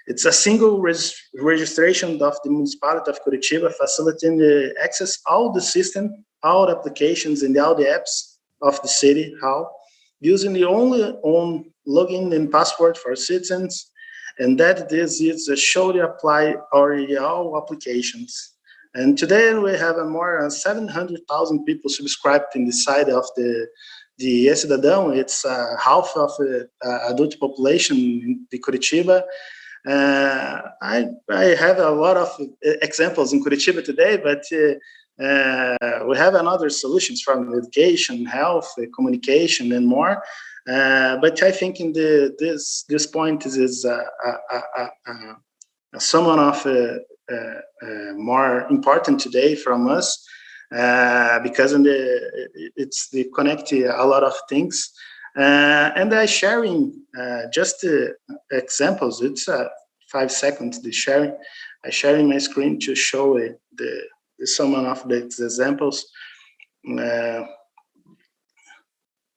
It's a single registration of the municipality of Curitiba, facilitating the access all the system, all the applications, and all the apps of the city hall, using the only own login and password for citizens, and that this is a show to apply already all applications. And today we have more than 700,000 people subscribed in the side of the Cidadão. It's half of the adult population in the Curitiba. I have a lot of examples in Curitiba today, but we have another solutions from education, health, communication, and more. But I think in this point is someone of more important today from us, because it's the connect a lot of things. And I sharing just examples. It's 5 seconds. The sharing. I sharing my screen to show some of the examples.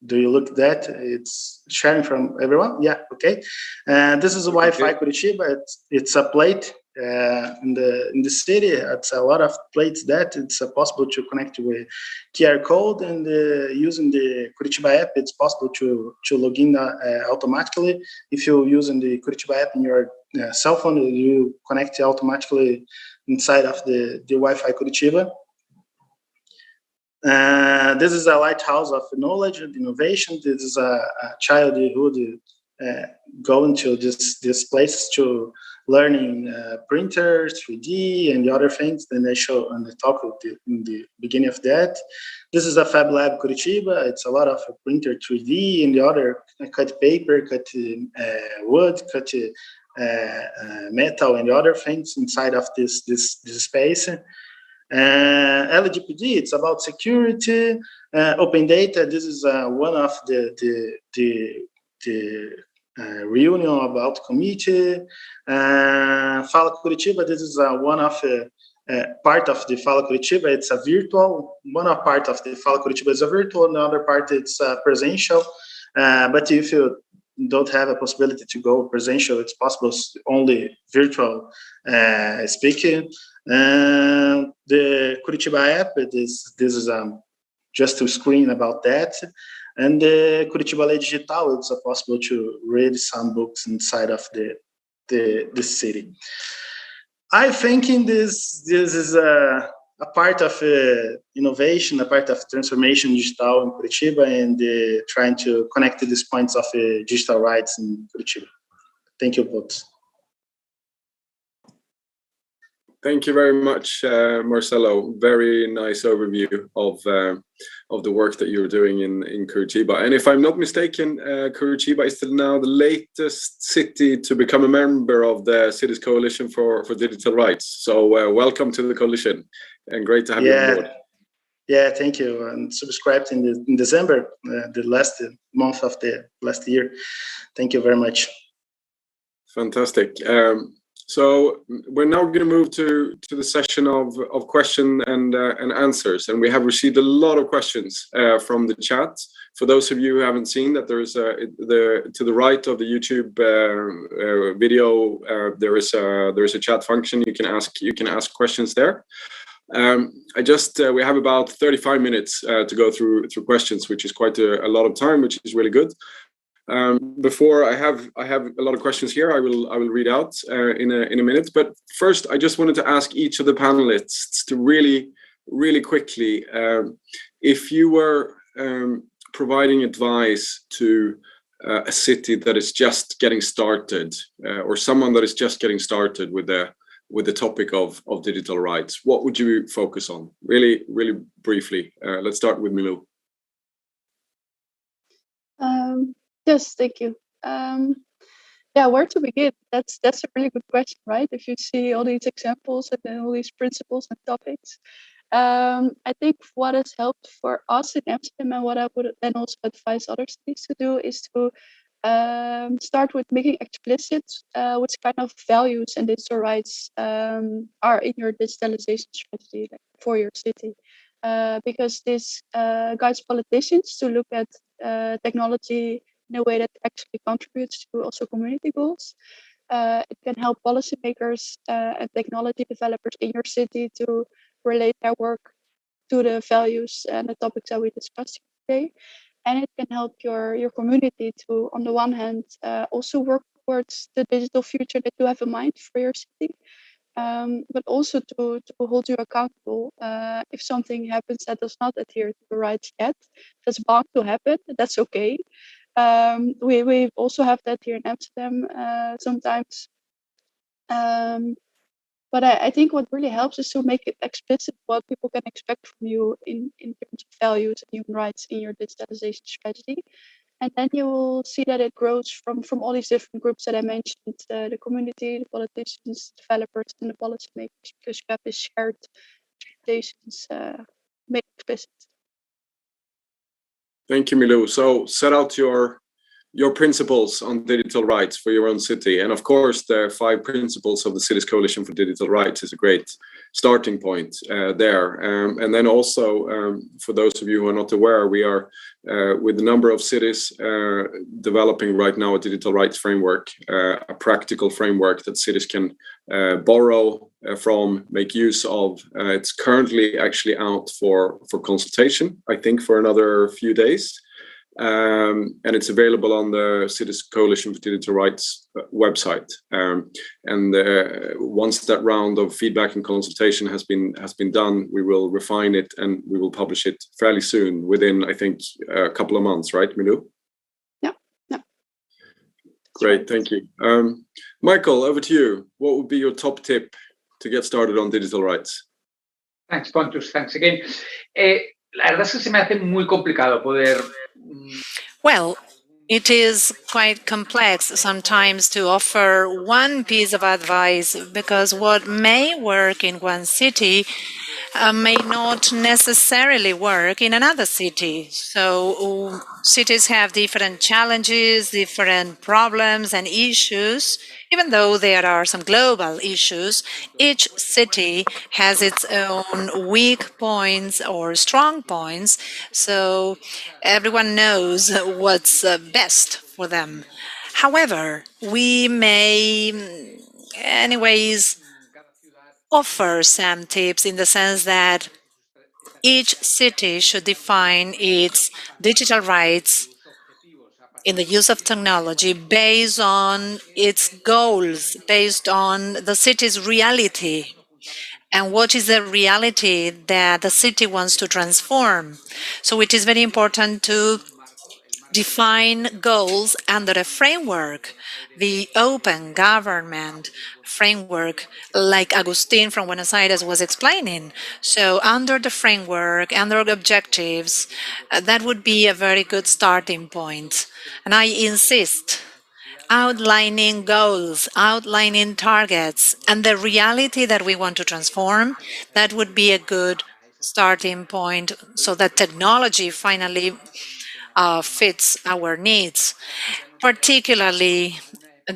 Do you look at that? It's sharing from everyone. Yeah. Okay. This is a Wi-Fi Curitiba. It's a plate in the city. It's a lot of plates that it's possible to connect with QR code, and using the Curitiba app, it's possible to log in automatically. If you're using the Curitiba app in your cell phone, you connect automatically inside of the Wi-Fi Curitiba. This is a lighthouse of knowledge and innovation. This is a childhood going to this place to learning printers, 3D, and the other things. Then I show on the talk in the beginning of that. This is a Fab Lab Curitiba. It's a lot of printer 3D, and the other cut paper, cut wood, cut metal, and the other things inside of this space. LGPD, it's about security. Open data, this is one of the reunion about committee. Fala Curitiba, this is one of part of the Fala Curitiba. It's a virtual. One part of the Fala Curitiba is a virtual, another part it's presential. But if you don't have a possibility to go presential, it's possible only virtual speaking. The Curitiba app, this is just to screen about that. And the Curitiba Lei Digital, it's possible to read some books inside of the city. I think in this is a part of innovation, a part of transformation digital in Curitiba, and trying to connect to these points of digital rights in Curitiba. Thank you, folks. Thank you very much, Marcelo. Very nice overview of the work that you're doing in Curitiba. And if I'm not mistaken, Curitiba is now the latest city to become a member of the Cities Coalition for Digital Rights. So welcome to the coalition, and great to have you on board. Yeah, thank you. And subscribed in December, the last month of the last year. Thank you very much. Fantastic. So we're now going to move to the session of question and answers, and we have received a lot of questions from the chat. For those of you who haven't seen that, there is to the right of the YouTube video there is a chat function. You can ask questions there. We have about 35 minutes to go through questions, which is quite a lot of time, which is really good. Before I have a lot of questions here, I will read out in a minute. But first, I just wanted to ask each of the panelists to really quickly, if you were providing advice to a city that is just getting started, or someone that is just getting started with the topic of digital rights, what would you focus on? Really briefly. Let's start with Milou. Yes, thank you. Yeah, where to begin? That's a really good question, right? If you see all these examples and then all these principles and topics. I think what has helped for us in Amsterdam, and what I would then also advise other cities to do, is to start with making explicit which kind of values and digital rights are in your digitalization strategy, like, for your city. Because this guides politicians to look at technology in a way that actually contributes to also community goals. It can help policymakers and technology developers in your city to relate their work to the values and the topics that we discussed today. And it can help your community to, on the one hand, also work towards the digital future that you have in mind for your city. But also to hold you accountable if something happens that does not adhere to the rights yet. That's bound to happen. That's okay. We also have that here in Amsterdam sometimes. But I think what really helps is to make it explicit what people can expect from you in terms of values and human rights in your digitalization strategy. And then you will see that it grows from all these different groups that I mentioned, the community, the politicians, developers, and the policymakers, because you have this shared expectations made explicit. Thank you, Milou. So set out your principles on digital rights for your own city. And of course, the 5 principles of the Cities Coalition for Digital Rights is a great starting point there. And then also, for those of you who are not aware, we are, with a number of cities, developing right now a digital rights framework, a practical framework that cities can borrow from, make use of. It's currently actually out for consultation, I think, for another few days. And it's available on the Cities Coalition for Digital Rights website. And once that round of feedback and consultation has been done, we will refine it and we will publish it fairly soon, within, I think, a couple of months, right, Milou? Yeah. Great, thank you. Michael, over to you. What would be your top tip to get started on digital rights? Thanks, Pontus. Thanks again. La verdad es que se me hace muy complicado poder. Well, it is quite complex sometimes to offer one piece of advice, because what may work in one city may not necessarily work in another city. So cities have different challenges, different problems and issues. Even though there are some global issues, each city has its own weak points or strong points, so everyone knows what's best for them. However, we may anyways offer some tips, in the sense that each city should define its digital rights in the use of technology based on its goals, based on the city's reality, and what is the reality that the city wants to transform. So it is very important to define goals under a framework, the open government framework, like Agustin from Buenos Aires was explaining. So under the framework, under objectives, that would be a very good starting point. And I insist, outlining goals, outlining targets, and the reality that we want to transform, that would be a good starting point so that technology finally fits our needs, particularly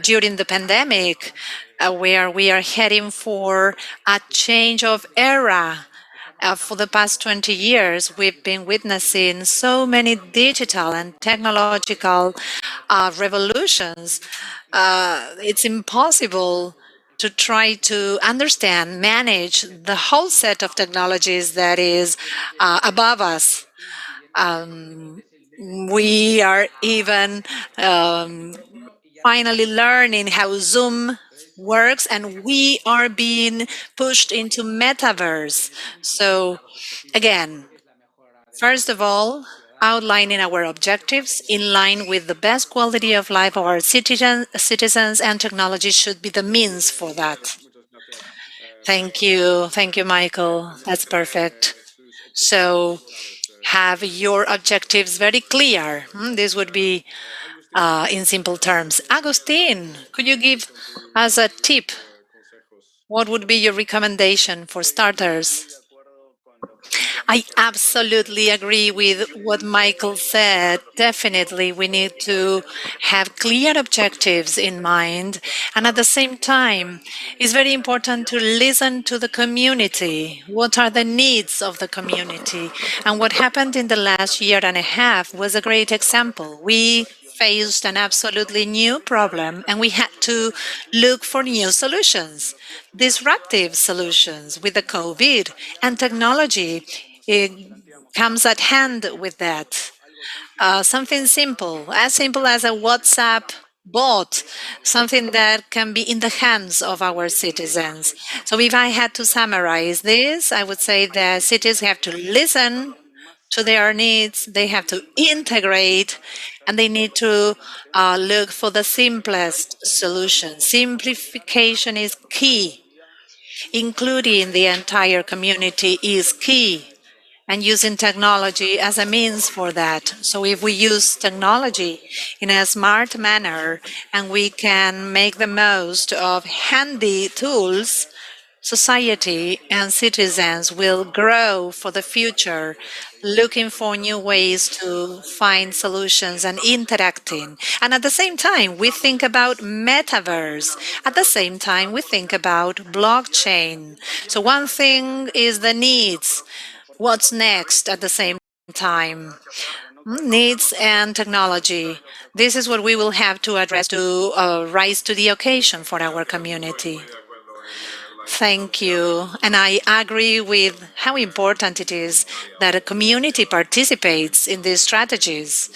during the pandemic, where we are heading for a change of era. For the past 20 years, we've been witnessing so many digital and technological revolutions. It's impossible to try to understand, manage the whole set of technologies that is above us. We are even finally learning how Zoom works, and we are being pushed into metaverse. So again, first of all, outlining our objectives in line with the best quality of life of our citizens, and technology should be the means for that. Thank you, Michael. That's perfect. So have your objectives very clear. This would be in simple terms. Agustin, could you give us a tip? What would be your recommendation for starters? I absolutely agree with what Michael said. Definitely, we need to have clear objectives in mind. And at the same time, it's very important to listen to the community. What are the needs of the community? And what happened in the last year and a half was a great example. We faced an absolutely new problem, and we had to look for new solutions, disruptive solutions with the COVID, and technology it comes at hand with that. Something simple as a WhatsApp bot, something that can be in the hands of our citizens. So if I had to summarize this, I would say that cities have to listen to their needs, they have to integrate, and they need to look for the simplest solution. Simplification is key. Including the entire community is key, and using technology as a means for that. So if we use technology in a smart manner and we can make the most of handy tools, society and citizens will grow for the future, looking for new ways to find solutions and interacting. And at the same time, we think about metaverse. At the same time, we think about blockchain. So one thing is the needs. What's next at the same time? Needs and technology. This is what we will have to address to rise to the occasion for our community. Thank you. And I agree with how important it is that a community participates in these strategies,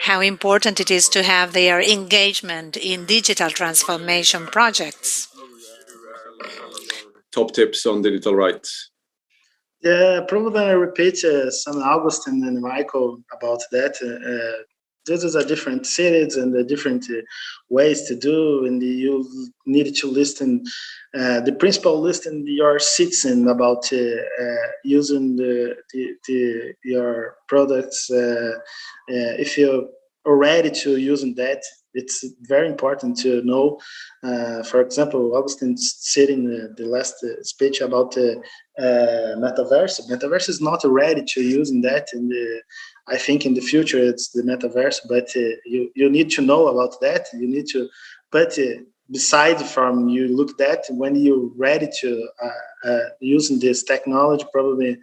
how important it is to have their engagement in digital transformation projects. Top tips on digital rights. Yeah, probably I repeat some Augustine and Michael about that. This is a different cities and the different ways to do, and you need to listen the principal listen your citizen about using your products. If you're already to using that, it's very important to know. For example, Augustine said in the last speech about metaverse. Metaverse is not ready to using that, and I think in the future it's the metaverse. But you need to know about that. You need to, but besides from you look that when you're ready to using this technology, probably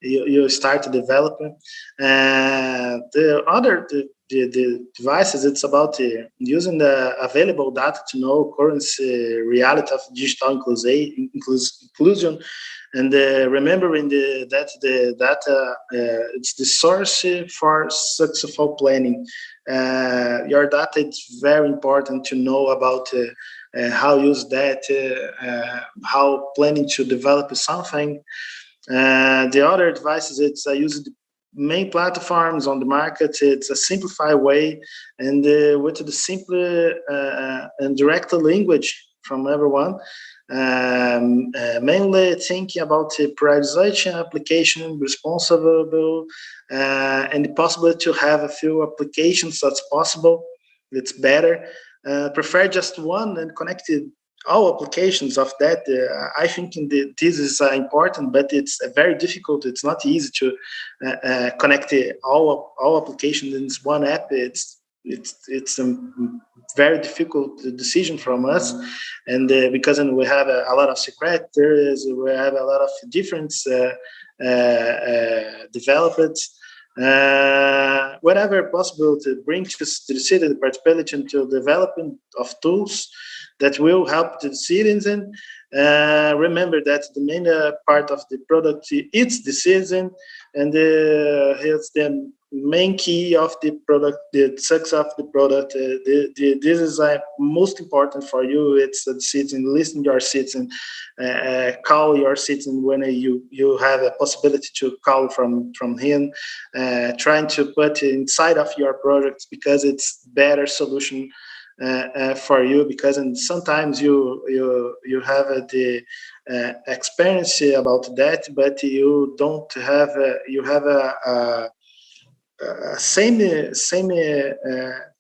you start to develop it. The devices, it's about using the available data to know current reality of digital inclusion, and remembering that the data it's the source for successful planning. Your data, it's very important to know about how use that, how planning to develop something. The other devices, it's using main platforms on the market. It's a simplified way, and with the simpler and direct language from everyone. Mainly thinking about the prioritization application, responsible, and the possibility to have a few applications that's possible. It's better. Prefer just one and connected all applications of that. I think this is important, but it's very difficult. It's not easy to connect all applications in this one app. It's a very difficult decision from us, and because we have a lot of secretaries, we have a lot of different developers. Whatever possible to bring to the city the participation to development of tools that will help the citizen. Remember that the main part of the product is the citizen, and here's the main key of the product, the success of the product. This is most important for you. It's the citizen. Listen to your citizen. Call your citizen when you have a possibility to call from him. Trying to put inside of your product because it's better solution for you, because and sometimes you have the experience about that, but you don't have you have a same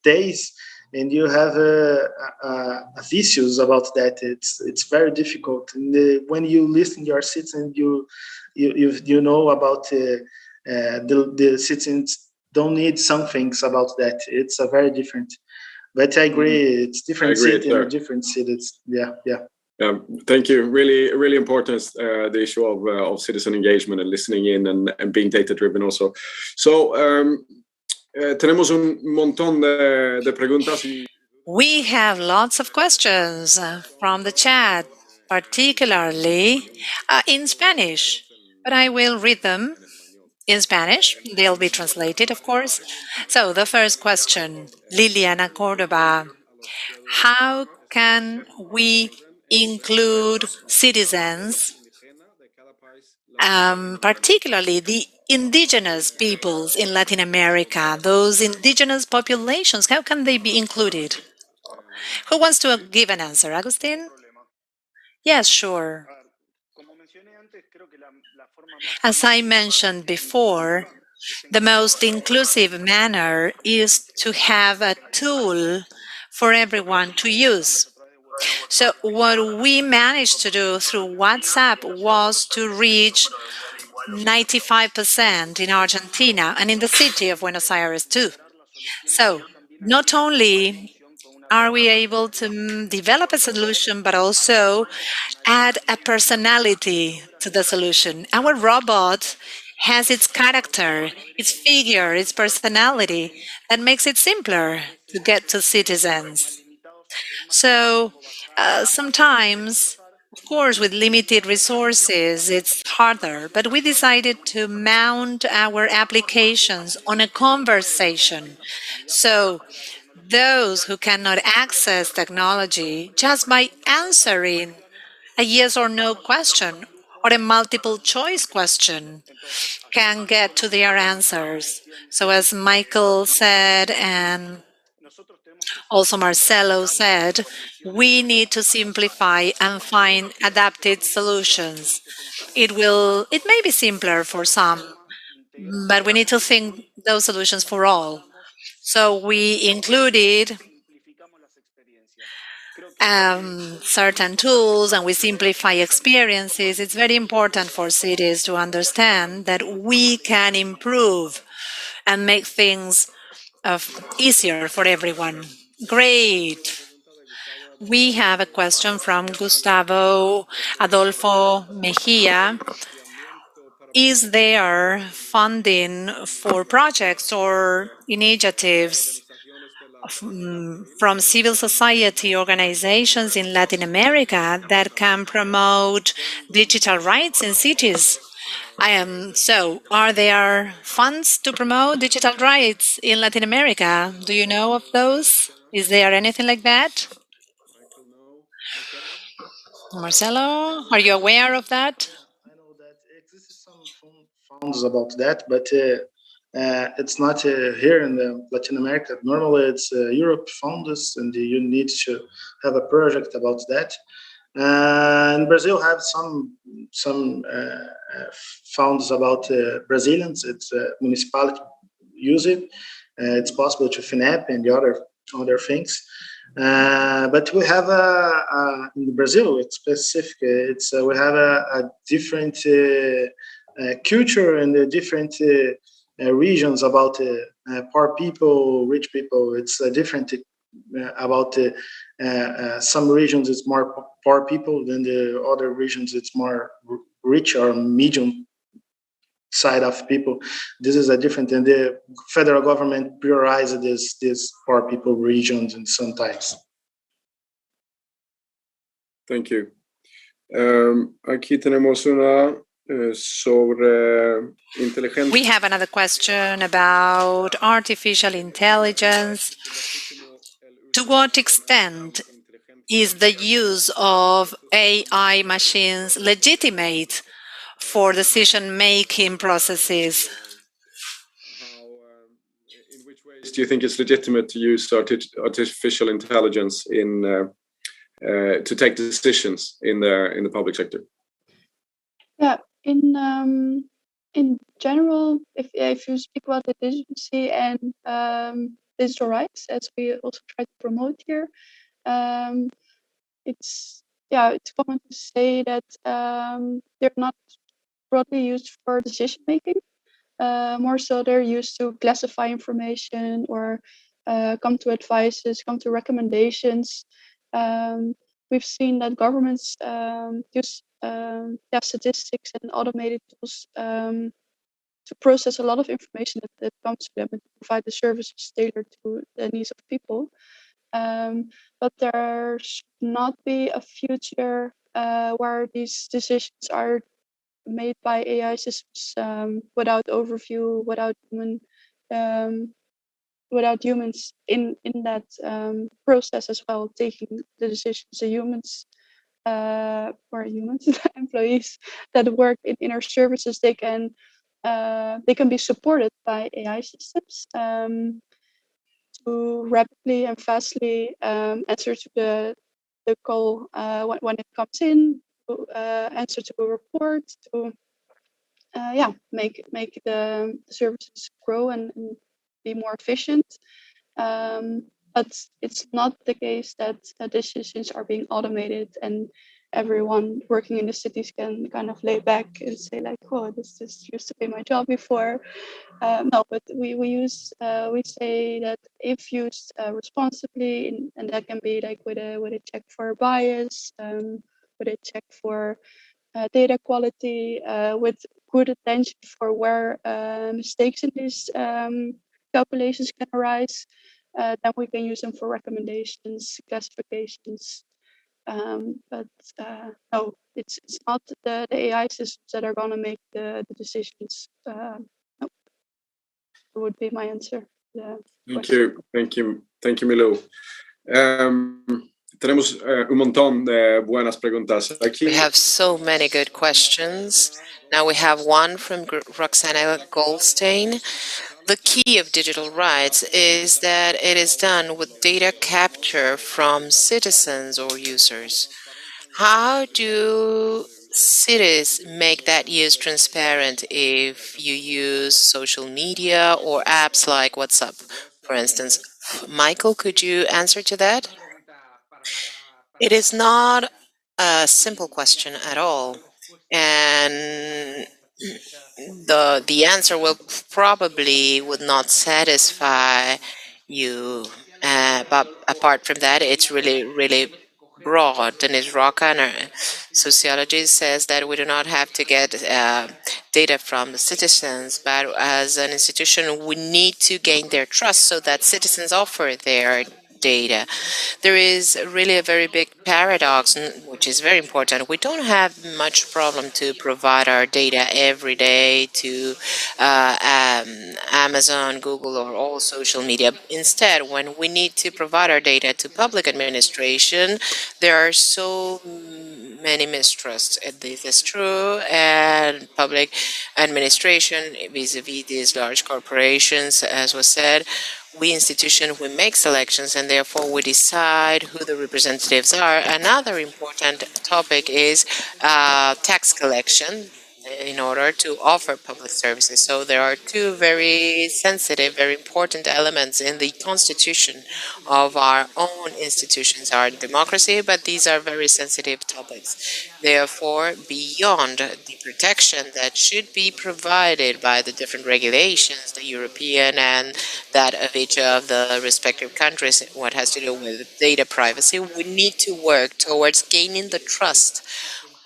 days, and you have issues about that. It's very difficult. And when you listen to your citizens, you know about the citizens don't need some things about that. It's a very different. But I agree, it's different cities and different cities. Yeah. Thank you. Really, really important, the issue of citizen engagement and listening in and being data driven also. So, tenemos un montón de preguntas. We have lots of questions from the chat, particularly in Spanish, but I will read them in Spanish. They'll be translated, of course. So the first question, Liliana Cordova, how can we include citizens, particularly the indigenous peoples in Latin America, those indigenous populations, how can they be included? Who wants to give an answer? Agustin? Yes, sure. As I mentioned before, the most inclusive manner is to have a tool for everyone to use. So what we managed to do through WhatsApp was to reach 95% in Argentina and in the city of Buenos Aires too. So not only are we able to develop a solution, but also add a personality to the solution. Our robot has its character, its figure, its personality that makes it simpler to get to citizens. So sometimes, of course, with limited resources, it's harder, but we decided to mount our applications on a conversation. So those who cannot access technology, just by answering a yes or no question or a multiple choice question, can get to their answers. So as Michael said, and also Marcelo said, we need to simplify and find adapted solutions. It may be simpler for some, but we need to think those solutions for all. So we included certain tools and we simplify experiences. It's very important for cities to understand that we can improve and make things easier for everyone. Great. We have a question from Gustavo Adolfo Mejia. Is there funding for projects or initiatives from civil society organizations in Latin America that can promote digital rights in cities? So, are there funds to promote digital rights in Latin America? Do you know of those? Is there anything like that? Marcelo, are you aware of that? I know that exists some funds about that, but It's not here in Latin America. Normally, it's Europe funds, and you need to have a project about that. And Brazil have some funds about Brazilians. It's municipality use it. It's possible to FINEP and the other things. But we have in Brazil, it's specific. It's we have a different culture and different regions about poor people, rich people. It's different about some regions. It's more poor people than the other regions. It's more rich or medium side of people. This is a different, and the federal government prioritizes these poor people regions and sometimes. Thank you. Aquí tenemos una sobre inteligencia. We have another question about artificial intelligence. To what extent is the use of AI machines legitimate for decision-making processes? In which ways do you think it's legitimate to use artificial intelligence in to take decisions in the public sector? Yeah, in general, if you speak about legitimacy and digital rights, as we also try to promote here, it's common to say that they're not broadly used for decision making. More so, they're used to classify information or come to advices, come to recommendations. We've seen that governments use statistics and automated tools to process a lot of information that comes to them and provide the services tailored to the needs of people. But there should not be a future where these decisions are made by AI systems without overview, without humans in that process as well, taking the decisions. The humans, employees that work in our services, they can be supported by AI systems to rapidly and fastly answer to the call when it comes in, to answer to a report, to make the services grow and be more efficient. But it's not the case that decisions are being automated and everyone working in the cities can kind of lay back and say like, oh, this used to be my job before. No, but we say that if used responsibly, and that can be like with a check for bias, with a check for data quality, with good attention for where mistakes in these calculations can arise, then we can use them for recommendations, classifications. But no, it's not the AI systems that are going to make the decisions. No, that would be my answer. Thank you, Milou. Tenemos un montón de buenas preguntas. Aquí, We have so many good questions. Now we have one from Roxana Goldstein. The key of digital rights is that it is done with data capture from citizens or users. How do cities make that use transparent if you use social media or apps like WhatsApp, for instance? Michael, could you answer to that? It is not a simple question at all. And the answer will probably would not satisfy you. But apart from that, it's really broad. Denise Roca, and our sociologist, says that we do not have to get data from the citizens, but as an institution, we need to gain their trust so that citizens offer their data. There is really a very big paradox, which is very important. We don't have much problem to provide our data every day to Amazon, Google, or all social media. Instead, when we need to provide our data to public administration, there are so many mistrusts. This is true, and public administration vis-a-vis these large corporations, as was said, we institutions, we make selections, and therefore we decide who the representatives are. Another important topic is tax collection in order to offer public services. So there are two very sensitive, very important elements in the constitution of our own institutions, our democracy, but these are very sensitive topics. Therefore, beyond the protection that should be provided by the different regulations, the European and that of each of the respective countries, what has to do with data privacy, we need to work towards gaining the trust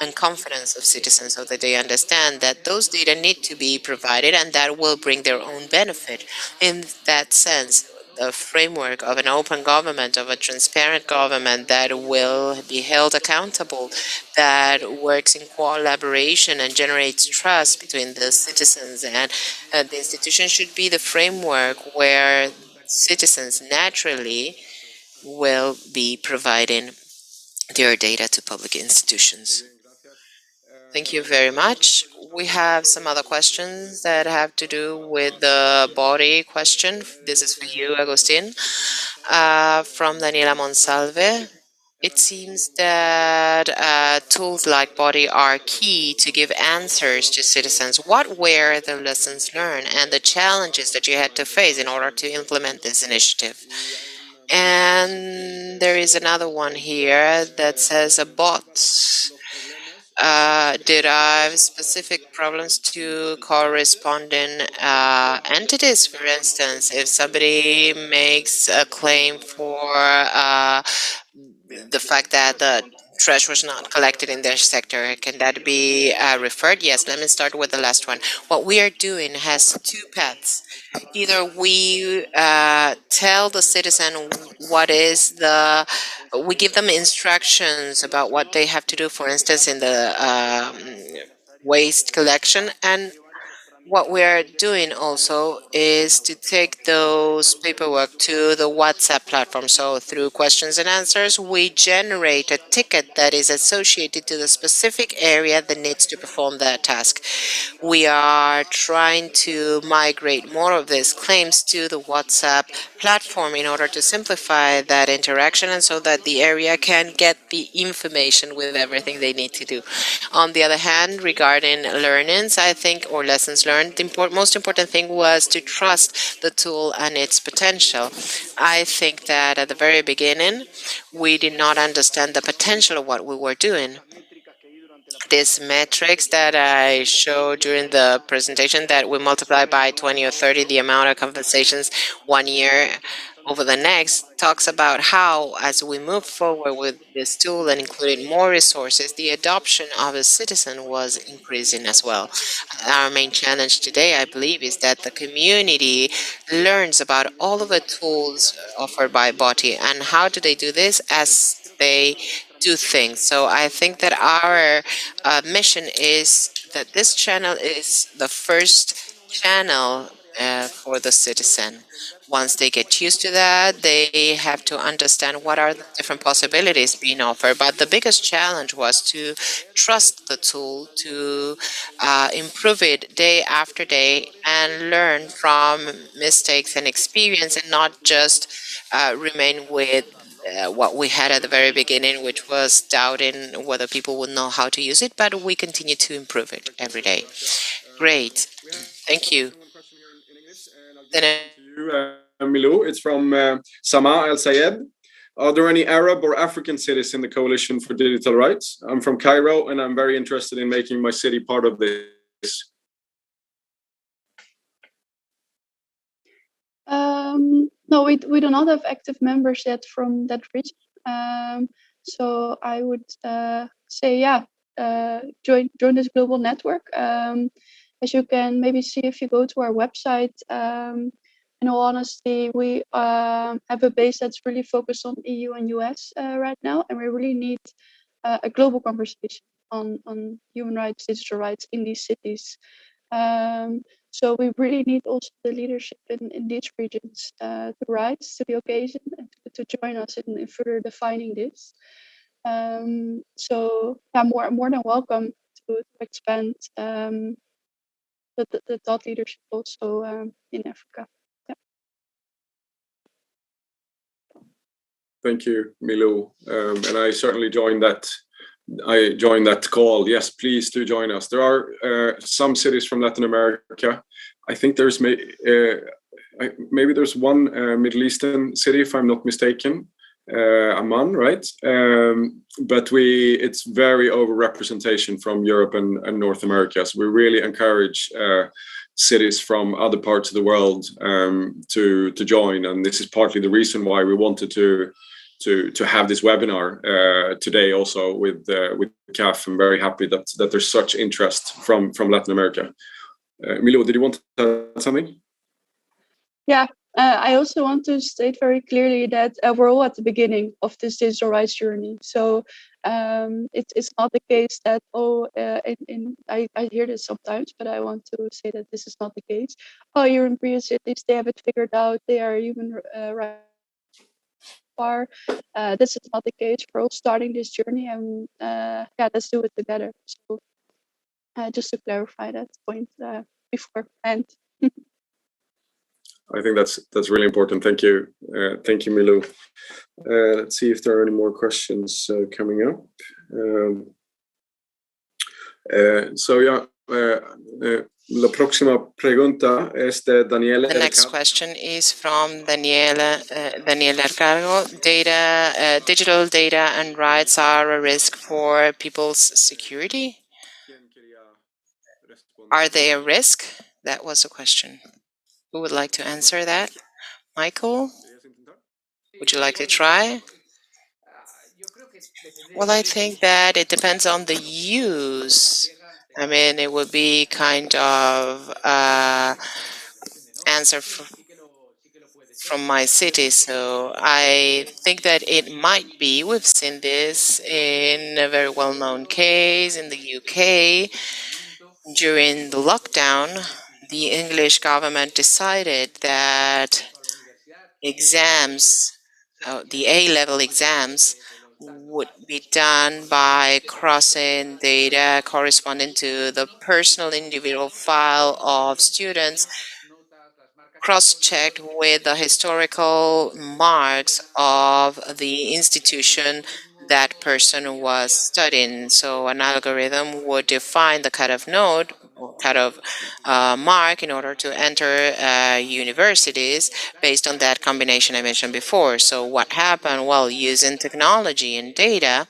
and confidence of citizens so that they understand that those data need to be provided and that will bring their own benefit. In that sense, the framework of an open government, of a transparent government that will be held accountable, that works in collaboration and generates trust between the citizens and the institution should be the framework where citizens naturally will be providing their data to public institutions. Thank you very much. We have some other questions that have to do with the body question. This is for you, Agustin. From Daniela Monsalve. It seems that tools like Body are key to give answers to citizens. What were the lessons learned and the challenges that you had to face in order to implement this initiative? And there is another one here that says a bot derive specific problems to corresponding entities. For instance, if somebody makes a claim for the fact that the trash was not collected in their sector, can that be referred? Yes, let me start with the last one. What we are doing has two paths. Either we tell the citizen what is the, we give them instructions about what they have to do, for instance, in the waste collection, and what we're doing also is to take those paperwork to the WhatsApp platform. So through questions and answers, we generate a ticket that is associated to the specific area that needs to perform that task. We are trying to migrate more of these claims to the WhatsApp platform in order to simplify that interaction and so that the area can get the information with everything they need to do. On the other hand, regarding learnings, I think, or lessons learned, the most important thing was to trust the tool and its potential. I think that at the very beginning, we did not understand the potential of what we were doing. These metrics that I showed during the presentation, that we multiply by 20 or 30 the amount of conversations 1 year over the next, talks about how, as we move forward with this tool and including more resources, the adoption of a citizen was increasing as well. Our main challenge today, I believe, is that the community learns about all of the tools offered by BOTI. And how do they do this? As they do things. So I think that our mission is that this channel is the first channel for the citizen. Once they get used to that, they have to understand what are the different possibilities being offered. But the biggest challenge was to trust the tool, to improve it day after day and learn from mistakes and experience and not just remain with what we had at the very beginning, which was doubting whether people would know how to use it, but we continue to improve it every day. Great. Thank you. Then Milou, it's from Sama El Sayed. Are there any Arab or African cities in the Coalition for Digital Rights? I'm from Cairo and I'm very interested in making my city part of this. No, we do not have active members yet from that region. So I would say, yeah, join this global network. As you can maybe see if you go to our website, in all honesty, we have a base that's really focused on EU and US right now, and we really need a global conversation on human rights, digital rights in these cities. So we really need also the leadership in these regions to rise to the occasion and to join us in further defining this. So I'm more than welcome to expand the thought leadership also in Africa. Yeah. Thank you, Milou. And I certainly joined that. I joined that call. Yes, please do join us. There are some cities from Latin America. I think there's maybe there's one Middle Eastern city, if I'm not mistaken, Amman, right? But it's very overrepresentation from Europe and North America. So we really encourage cities from other parts of the world to join, and this is partly the reason why we wanted to have this webinar today also with CAF. I'm very happy that there's such interest from Latin America. Milou, did you want to add something? Yeah, I also want to state very clearly that we're all at the beginning of this digital rights journey. So it's not the case that, I hear this sometimes, but I want to say that this is not the case. Oh, European cities, they have it figured out, they are human rights far. This is not the case. We're all starting this journey, and let's do it together. So just to clarify that point before end. I think that's really important. Thank you, Milou. Let's see if there are any more questions coming up. La próxima pregunta es de Daniela. The next question is from Daniela Arcargo. Digital data and rights are a risk for people's security? Are they a risk? That was a question. Who would like to answer that? Michael? Would you like to try? Well, I think that it depends on the use. I mean, it would be kind of answer from my city. So I think that it might be. We've seen this in a very well-known case in the UK. During the lockdown, the English government decided that exams, the A-level exams, would be done by crossing data corresponding to the personal individual file of students, cross-checked with the historical marks of the institution that person was studying. So an algorithm would define the cut-off node or cut-off mark in order to enter universities based on that combination I mentioned before. So what happened? Well, using technology and data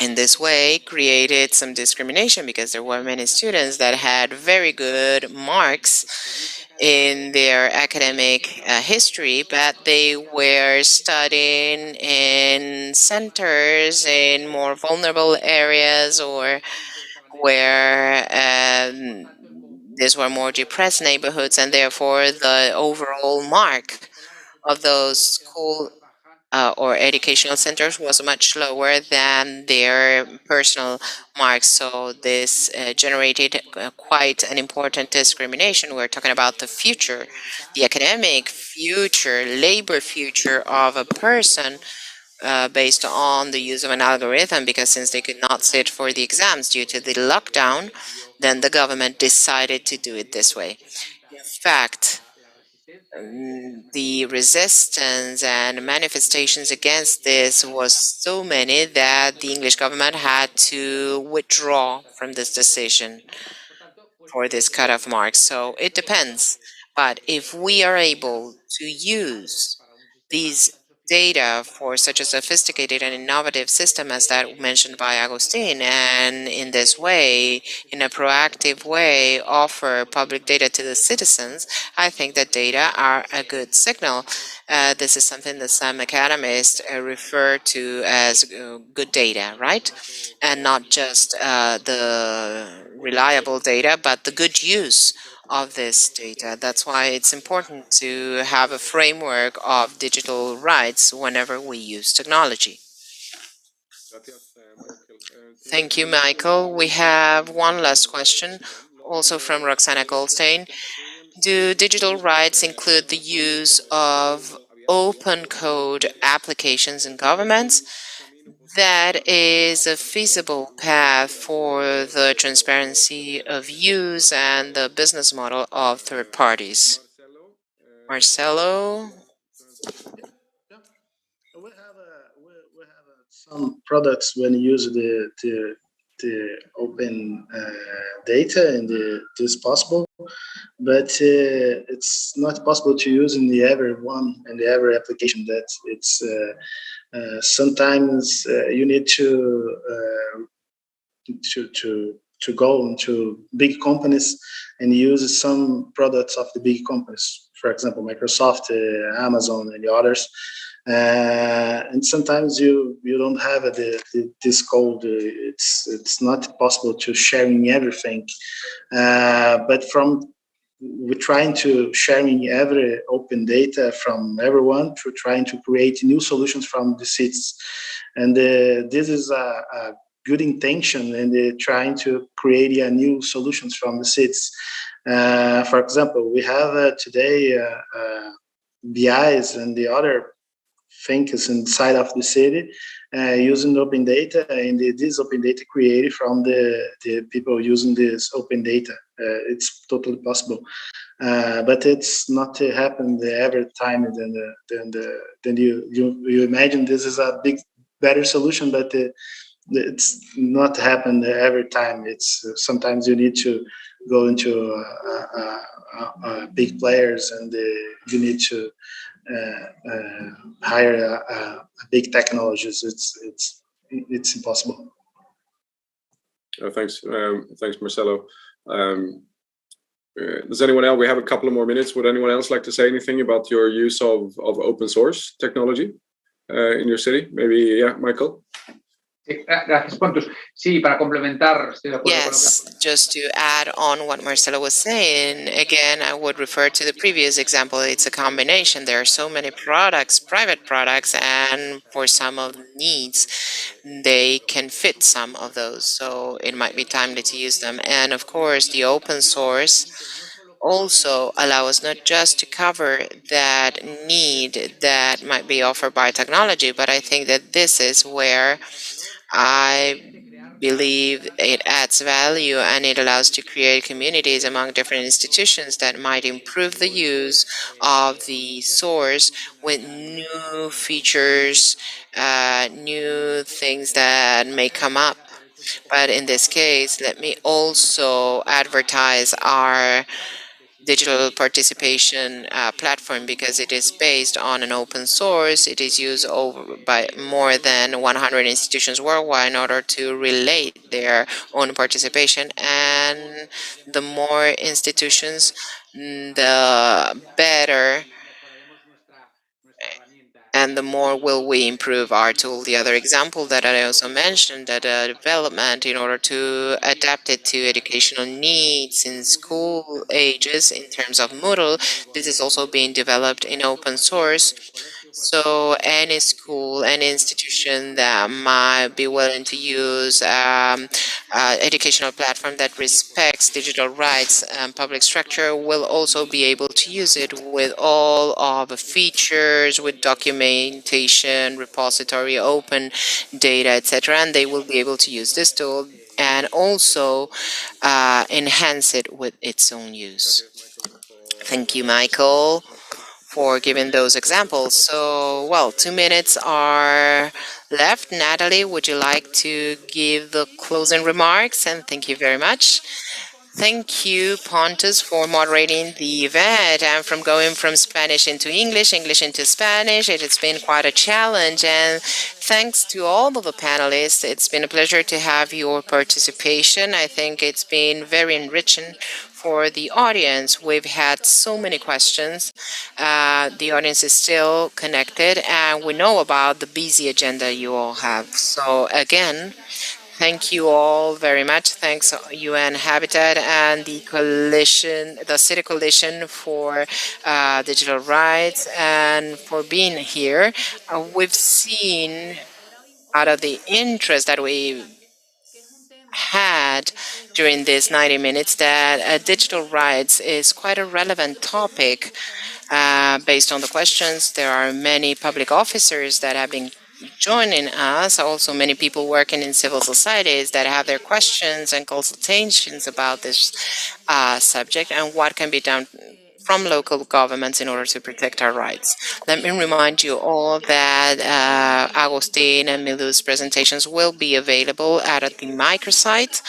in this way created some discrimination because there were many students that had very good marks in their academic history, but they were studying in centers in more vulnerable areas or where these were more depressed neighborhoods, and therefore the overall mark of those school or educational centers was much lower than their personal marks. So this generated quite an important discrimination. We're talking about the future, the academic future, labor future of a person based on the use of an algorithm, because since they could not sit for the exams due to the lockdown, then the government decided to do it this way. In fact, the resistance and manifestations against this was so many that the English government had to withdraw from this decision for this cutoff mark. So it depends. But if we are able to use these data for such a sophisticated and innovative system as that mentioned by Agustin, and in this way, in a proactive way, offer public data to the citizens, I think that data are a good signal. This is something that some academists refer to as good data, right? And not just the reliable data, but the good use of this data. That's why it's important to have a framework of digital rights whenever we use technology. Thank you, Michael. We have one last question, also from Roxana Goldstein. Do digital rights include the use of open code applications in governments? that is a feasible path for the transparency of use and the business model of third parties. Marcelo? We have some products when you use the open data and this possible, but it's not possible to use in the every one and every application. That it's sometimes you need to go into big companies and use some products of the big companies, for example, Microsoft, Amazon, and the others. And sometimes you don't have this code. It's not possible to sharing everything. But we're trying to sharing every open data from everyone to trying to create new solutions from the seats. And this is a good intention, and they're trying to create new solutions from the seats. For example, we have today BIs and the other things inside of the city using open data, and this open data created from the people using this open data. It's totally possible, but it's not happened every time. Then you imagine this is a better solution, but it's not happened every time. It's sometimes you need to go into big players, and you need to hire big technologies. It's impossible. Thanks, Marcelo. Does anyone else? We have a couple of more minutes. Would anyone else like to say anything about your use of open source technology in your city? Maybe, yeah, Michael. Gracias, Pontus. Sí, para complementar, estoy de acuerdo con lo que... Yes, just to add on what Marcelo was saying, again, I would refer to the previous example. It's a combination. There are so many products, private products, and for some of the needs, they can fit some of those. So it might be timely to use them. And of course, the open source also allow us not just to cover that need that might be offered by technology, but I think that this is where I believe it adds value, and it allows to create communities among different institutions that might improve the use of the source with new features, new things that may come up. But in this case, let me also advertise our digital participation platform, because it is based on an open source. It is used by more than 100 institutions worldwide in order to relate their own participation. And the more institutions, the better, and the more will we improve our tool. The other example that I also mentioned, that development in order to adapt it to educational needs in school ages in terms of Moodle, this is also being developed in open source. So any school, any institution that might be willing to use educational platform that respects digital rights and public structure will also be able to use it with all of the features, with documentation, repository, open data, etc. And they will be able to use this tool and also enhance it with its own use. Thank you, Michael, for giving those examples. So, well, 2 minutes are left. Natalie, would you like to give the closing remarks? And thank you very much. Thank you, Pontus, for moderating the event and from going from Spanish into English, English into Spanish. It has been quite a challenge, and thanks to all of the panelists. It's been a pleasure to have your participation. I think it's been very enriching for the audience. We've had so many questions. The audience is still connected, and we know about the busy agenda you all have. So again, thank you all very much. Thanks UN Habitat and the coalition, the City Coalition for Digital Rights, and for being here. We've seen out of the interest that we had during these 90 minutes that digital rights is quite a relevant topic based on the questions. There are many public officers that have been joining us. Also, many people working in civil societies that have their questions and consultations about this subject and what can be done from local governments in order to protect our rights. Let me remind you all that Agustin and Milu's presentations will be available at the microsite.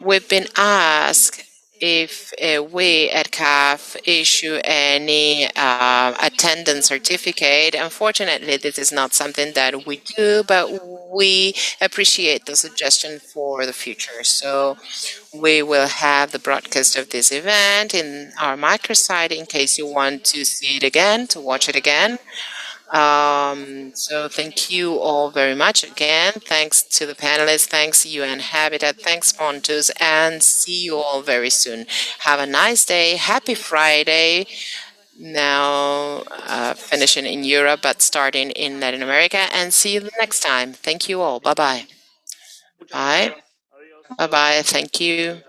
We've been asked if we at CAF issue any attendance certificate. Unfortunately, this is not something that we do, but we appreciate the suggestion for the future. So we will have the broadcast of this event in our microsite in case you want to see it again, to watch it again. So thank you all very much again. Thanks to the panelists. Thanks UN Habitat. Thanks Pontus, and see you all very soon. Have a nice day. Happy Friday. Now finishing in Europe, but starting in Latin America. And see you the next time. Thank you all. Bye-bye. Bye. Bye-bye. Thank you.